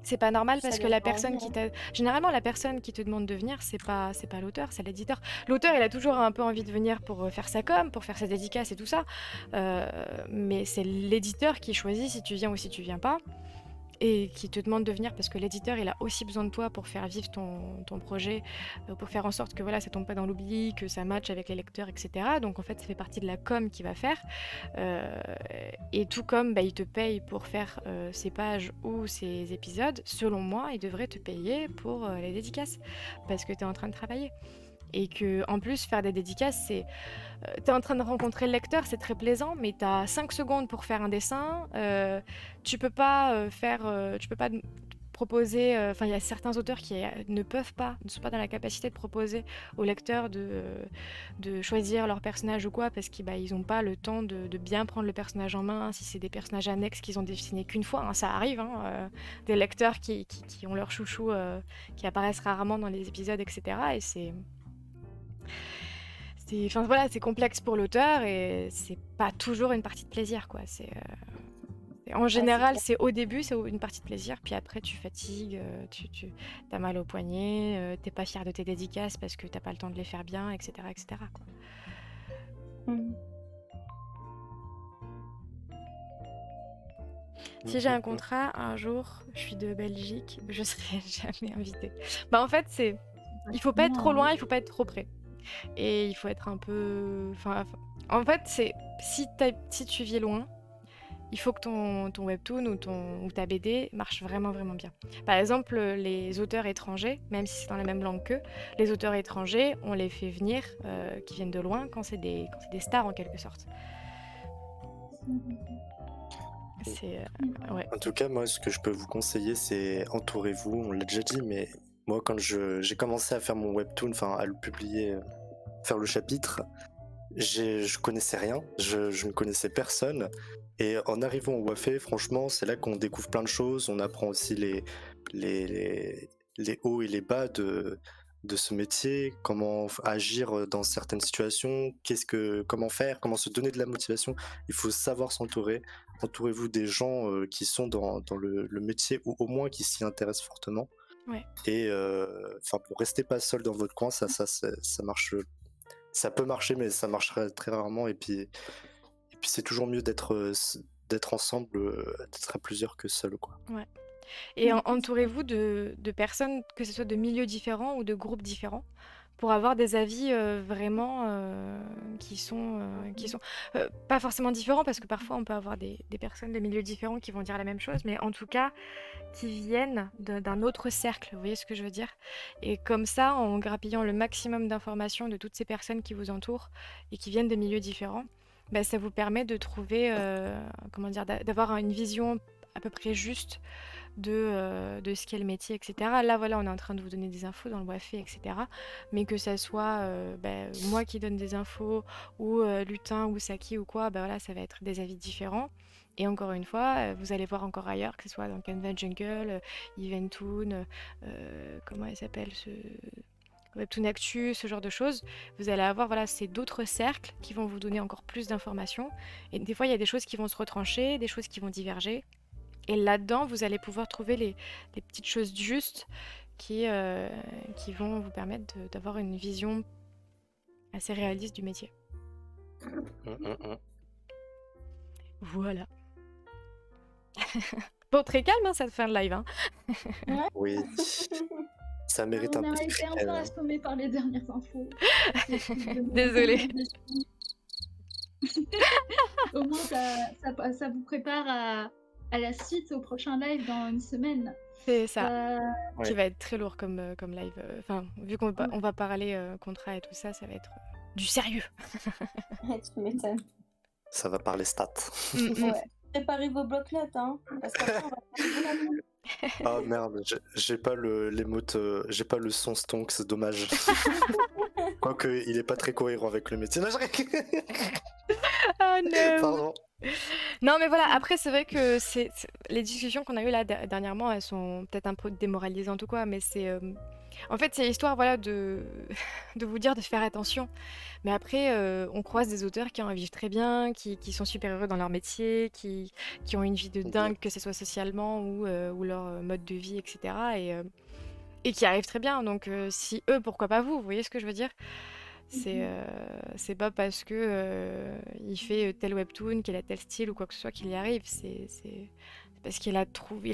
C'est pas normal Ça parce que donne la pas personne envie, qui t'a... Généralement, la personne qui te demande de venir, c'est pas l'auteur, c'est l'éditeur. L'auteur, il a toujours un peu envie de venir pour faire sa com, pour faire sa dédicace et tout ça. Mais c'est l'éditeur qui choisit si tu viens ou si tu viens pas. Et qui te demande de venir parce que l'éditeur, il a aussi besoin de toi pour faire vivre ton projet, pour faire en sorte que voilà, ça tombe pas dans l'oubli, que ça matche avec les lecteurs, etc. Donc en fait, ça fait partie de la com qu'il va faire. Et tout comme bah, il te paye pour faire ses pages ou ses épisodes, selon moi, il devrait te payer pour les dédicaces parce que tu es en train de travailler. Et que en plus, faire des dédicaces, c'est... T'es en train de rencontrer le lecteur, c'est très plaisant, mais t'as 5 secondes pour faire un dessin. Tu peux pas tu peux pas proposer... Enfin, il y a certains auteurs qui ne sont pas dans la capacité de proposer aux lecteurs de choisir leur personnage ou quoi, parce qu'ils ils ont pas le temps de bien prendre le personnage en main, si c'est des personnages annexes qu'ils ont dessinés qu'une fois, hein, ça arrive, hein, des lecteurs qui ont leur chouchou, qui apparaissent rarement dans les épisodes, etc. Et enfin voilà, c'est complexe pour l'auteur et c'est pas toujours une partie de plaisir, quoi. En général, clair. c'est au début, c'est une partie de plaisir, puis après tu fatigues, tu as mal au poignet, t'es pas fier de tes dédicaces parce que t'as pas le temps de les faire bien, etc., etc., quoi. Mhm. Si j'ai un contrat, un jour, je suis de Belgique, je serai jamais invitée. Bah en fait, il faut pas être trop loin, il faut pas être trop près. Et il faut être un peu... en fait, si tu vis loin, il faut que ton webtoon ou ta BD marche vraiment, vraiment bien. Par exemple, les auteurs étrangers, même si c'est dans la même langue qu'eux, les auteurs étrangers, on les fait venir, qui viennent de loin, quand c'est des stars en quelque sorte. Ouais. En tout cas, moi, ce que je peux vous conseiller, c'est entourez-vous. On l'a déjà dit, mais moi, quand j'ai commencé à faire mon webtoon, enfin à le publier, faire le chapitre, je connaissais rien, je ne connaissais personne. Et en arrivant au Wafé, franchement, c'est là qu'on découvre plein de choses. On apprend aussi les hauts et les bas de ce métier, comment agir dans certaines situations, comment faire, comment se donner de la motivation. Il faut savoir s'entourer. Entourez-vous des gens qui sont dans le métier ou au moins qui s'y intéressent fortement. Ouais. Et pour rester pas seul dans votre coin, ça marche. Ça peut marcher, mais ça marcherait très rarement. Et puis c'est toujours mieux d'être ensemble, d'être à plusieurs que seul, quoi. Ouais. Et entourez-vous de personnes, que ce soit de milieux différents ou de groupes différents, pour avoir des avis vraiment qui sont pas forcément différents, parce que parfois on peut avoir des personnes de milieux différents qui vont dire la même chose, mais en tout cas qui viennent d'un autre cercle, vous voyez ce que je veux dire? Et comme ça, en grappillant le maximum d'informations de toutes ces personnes qui vous entourent et qui viennent de milieux différents, bah, ça vous permet de trouver, d'avoir une vision à peu près juste de ce qu'est le métier, etc. Là, voilà, on est en train de vous donner des infos dans le Wafé, etc. Mais que ça soit moi qui donne des infos, ou Lutin, ou Saki, ou quoi, voilà, ça va être des avis différents. Et encore une fois, vous allez voir encore ailleurs, que ce soit dans Canva Jungle, Eventoon, comment elle s'appelle, Webtoon Actu, ce genre de choses, vous allez avoir, voilà, c'est d'autres cercles qui vont vous donner encore plus d'informations. Et des fois, il y a des choses qui vont se retrancher, des choses qui vont diverger. Et là-dedans, vous allez pouvoir trouver les petites choses justes qui vont vous permettre d'avoir une vision assez réaliste du métier. Voilà. Bon, très calme, hein, cette fin de live. Hein. Oui. Ça mérite un peu de On a été un peu assommés par les dernières infos. Désolée. Au moins, ça vous prépare à la suite, au prochain live dans une semaine. C'est ça. Qui va être très lourd comme live. Enfin, vu qu'on va parler contrat et tout ça, ça va être du sérieux. Tu m'étonnes. Ça va parler stats. Ouais. Préparez vos blocs-notes, hein. Parce qu'après, on va faire de la Ah merde, j'ai pas j'ai pas le son stonk, c'est dommage. Quoique il est pas très cohérent avec le métier. Ah no. Pardon. Non, mais voilà, après, c'est vrai que les discussions qu'on a eues là dernièrement, elles sont peut-être un peu démoralisantes ou quoi, mais en fait, c'est l'histoire, voilà, de vous dire de faire attention. Mais après, on croise des auteurs qui en vivent très bien, qui sont super heureux dans leur métier, qui ont une vie de Ok. dingue, que ce soit socialement ou leur mode de vie, etc. Et qui arrivent très bien. Donc, si eux, pourquoi pas vous? Vous voyez ce que je veux dire? C'est pas parce que il fait tel webtoon, qu'il a tel style ou quoi que ce soit qu'il y arrive. C'est parce qu'il a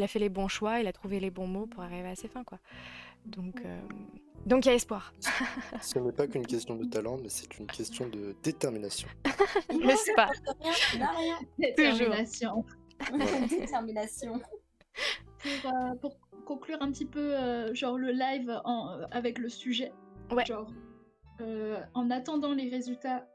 fait les bons choix, il a trouvé les bons mots pour arriver à ses fins, quoi. Donc il y a espoir, Ce n'est pas qu'une question de talent, mais c'est une question de détermination. n'est-ce pas? Rien, là, rien. Détermination. Voilà. Détermination. Pour conclure un petit peu genre le live avec le sujet, Ouais. genre en attendant les résultats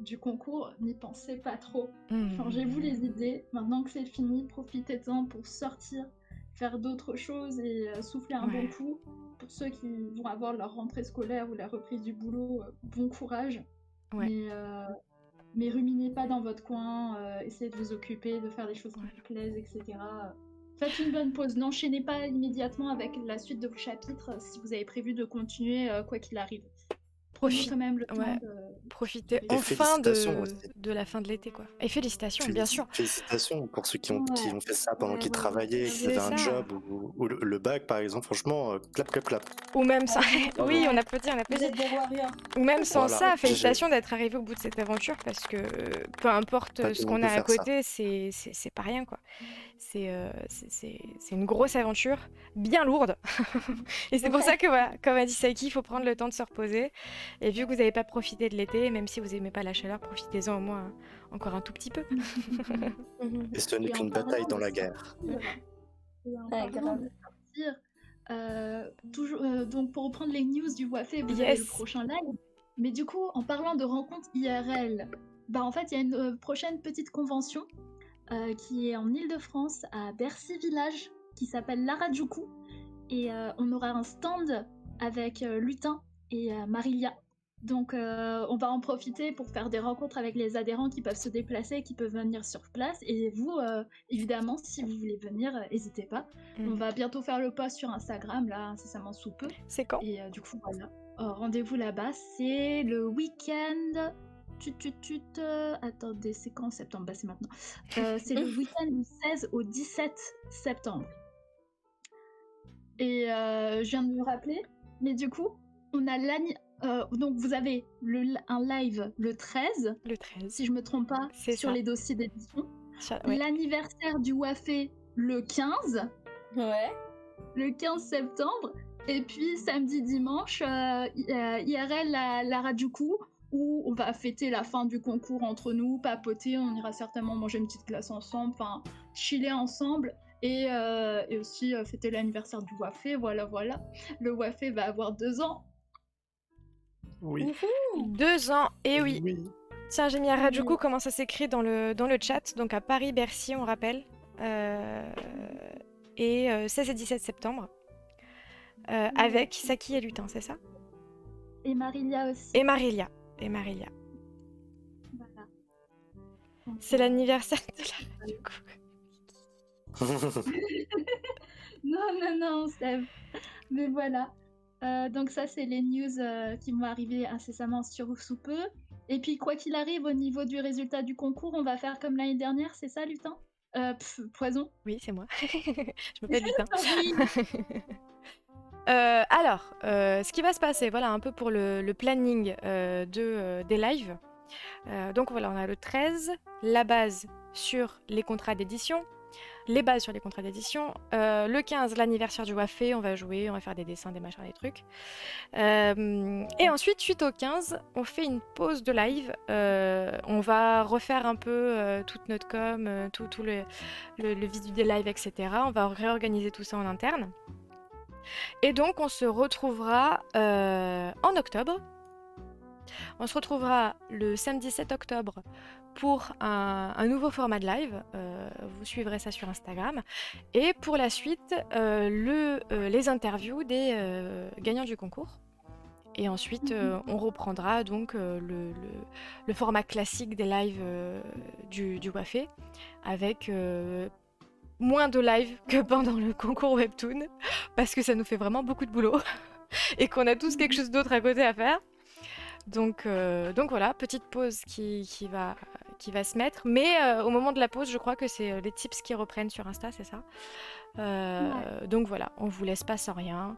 du concours, n'y pensez pas trop. Changez-vous les idées. Maintenant que c'est fini, profitez-en pour sortir, faire d'autres choses et souffler un bon Ouais. coup. Pour ceux qui vont avoir leur rentrée scolaire ou la reprise du boulot, bon courage. Ouais. Mais ruminez pas dans votre coin, essayez de vous occuper, de faire des choses qui Ouais. vous plaisent, etc. Faites une bonne pause, n'enchaînez pas immédiatement avec la suite de vos chapitres si vous avez prévu de continuer quoi qu'il arrive. Prenez quand même le temps Ouais. de... Profitez Et enfin félicitations aussi. de la fin de l'été, quoi. Et félicitations, bien sûr. Félicitations pour ceux qui ont Ouais. fait ça pendant Ouais, qu'ils ouais, travaillaient, ouais. qu'ils avaient un C'est ça. job ou le bac par exemple. Franchement, clap, clap, clap. Ou même sans... Bravo. Oui, on applaudit. Vous êtes des warriors. Ou même sans Voilà, ça, GG. félicitations d'être arrivé au bout de cette aventure parce que peu importe Pas tout ce le qu'on monde a peut à faire ça. côté, c'est pas rien, quoi. C'est une grosse aventure, bien lourde. Et c'est pour ça que, voilà, comme a dit Saiki, il faut prendre le temps de se reposer. Et vu que vous n'avez pas profité de l'été, même si vous n'aimez pas la chaleur, profitez-en au moins encore un tout petit peu. Et ce n'est Et en qu'une parlant bataille dans de la guerre. Et en Ouais, parlant grave. de sortir, toujours, donc pour reprendre les news du Wafé, vous avez Yes. le prochain live. Mais du coup, en parlant de rencontres IRL, bah en fait, il y a une prochaine petite convention qui est en Île-de-France, à Bercy Village, qui s'appelle l'Harajuku. Et on aura un stand avec Lutin et Marilia. Donc on va en profiter pour faire des rencontres avec les adhérents qui peuvent se déplacer, qui peuvent venir sur place. Et vous, évidemment, si vous voulez venir, n'hésitez pas. On va bientôt faire le post sur Instagram, là, incessamment sous peu. C'est quand? Et du coup, voilà. Rendez-vous là-bas, c'est le week-end... Attendez, c'est quand en septembre? Bah c'est maintenant. C'est le week-end du 16 au 17 septembre. Et je viens de me rappeler, mais du coup, on a donc vous avez un live le 13, Le 13. si je me trompe pas, C'est sur ça. les dossiers d'édition. Ouais. L'anniversaire du Wafé le 15, Ouais. le 15 septembre. Et puis samedi, dimanche, IRL la Rajuku, où on va fêter la fin du concours entre nous, papoter, on ira certainement manger une petite glace ensemble, enfin chiller ensemble. Et aussi fêter l'anniversaire du Wafé, voilà. Le Wafé va avoir 2 ans. Oui. 2 ans, et oui. Oui. Tiens, j'ai mis Harajuku, comment ça s'écrit dans le chat. Donc à Paris-Bercy, on rappelle. Et 16 et 17 septembre. Avec Saki et Lutin, c'est ça? Et Marilia aussi. Et Marilia. Voilà. C'est l'anniversaire de Harajuku. Non, Steph. Mais voilà. Donc ça, c'est les news qui vont arriver incessamment sous peu. Et puis, quoi qu'il arrive, au niveau du résultat du concours, on va faire comme l'année dernière, c'est ça, Lutin? Poison? Oui, c'est moi. Je m'appelle Lutin. Oui. Alors, ce qui va se passer, voilà un peu pour le planning des lives. Donc voilà, on a le 13, la base sur les contrats d'édition, les bases sur les contrats d'édition. Le 15, l'anniversaire du Wafé, on va jouer, on va faire des dessins, des machins, des trucs. Et ensuite, suite au 15, on fait une pause de live. On va refaire un peu toute notre com, tout le visu des lives, etc. On va réorganiser tout ça en interne. Et donc, on se retrouvera en octobre. On se retrouvera le samedi 7 octobre pour un nouveau format de live. Vous suivrez ça sur Instagram. Et pour la suite, les interviews des gagnants du concours. Et ensuite, on reprendra donc le format classique des lives du Wafé, avec moins de lives que pendant le concours Webtoon, parce que ça nous fait vraiment beaucoup de boulot, et qu'on a tous quelque chose d'autre à côté à faire. Donc voilà, petite pause qui va se mettre. Mais au moment de la pause, je crois que c'est les tips qui reprennent sur Insta, c'est ça. Donc voilà, on vous laisse pas sans rien.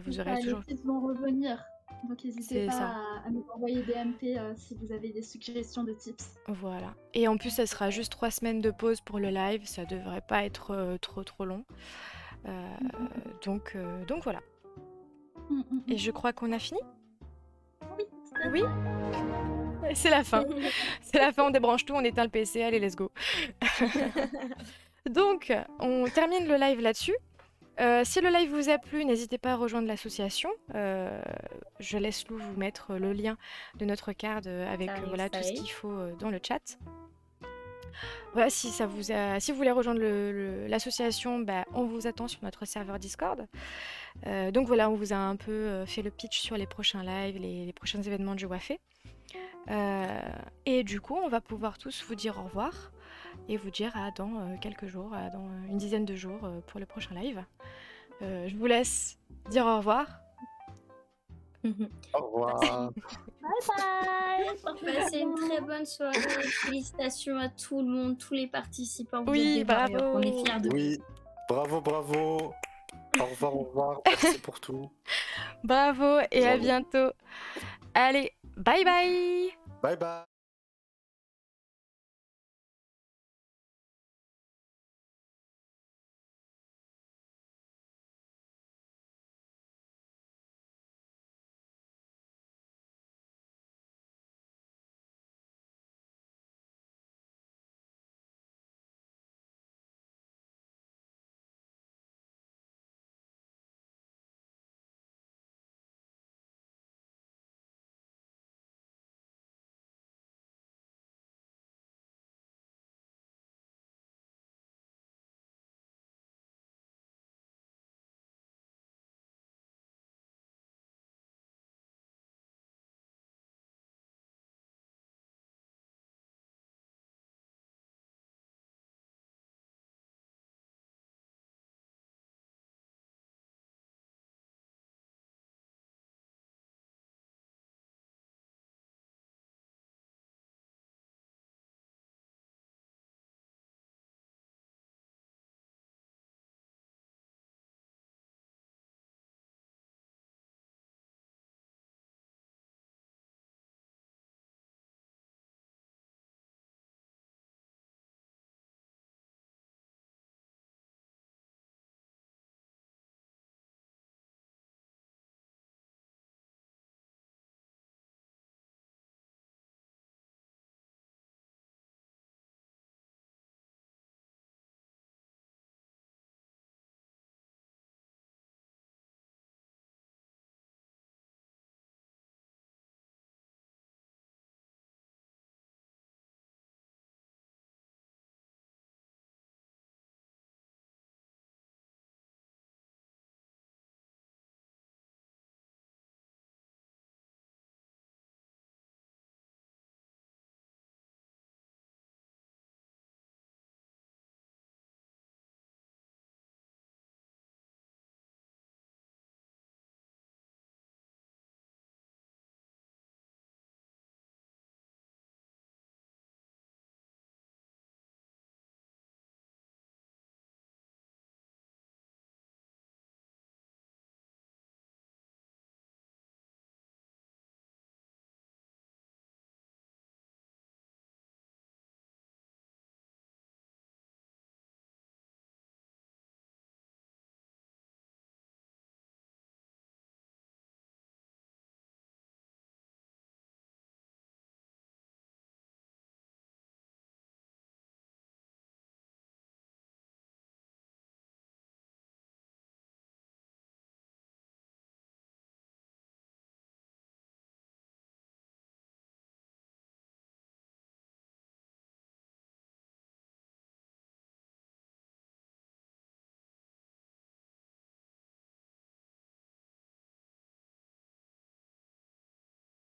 Vous aurez toujours... Les tips vont revenir. Donc n'hésitez C'est pas ça. à nous envoyer des MP si vous avez des suggestions de tips. Voilà. Et en plus, ça sera juste 3 semaines de pause pour le live. Ça devrait pas être trop long. Donc voilà. Et je crois qu'on a fini. Oui. C'est la fin. C'est la fin, on débranche tout, on éteint le PC, allez, let's go. Donc, on termine le live là-dessus. Si le live vous a plu, n'hésitez pas à rejoindre l'association. Je laisse Lou vous mettre le lien de notre card avec voilà, tout ce qu'il faut dans le chat. Voilà, si vous voulez rejoindre l'association, bah, on vous attend sur notre serveur Discord. Donc voilà, on vous a un peu fait le pitch sur les prochains lives, les prochains événements du Wafé. Et du coup, on va pouvoir tous vous dire au revoir et vous dire dans quelques jours, dans une dizaine de jours pour le prochain live. Je vous laisse dire au revoir. Au revoir. Bye bye. Passez une très bonne soirée. Félicitations à tout le monde, tous les participants. Vous Oui, êtes des warriors. bravo. On est fiers de vous. Oui, bravo. Au revoir. Merci pour tout. Bravo et à Bravo. bientôt. Allez, bye bye. Bye bye.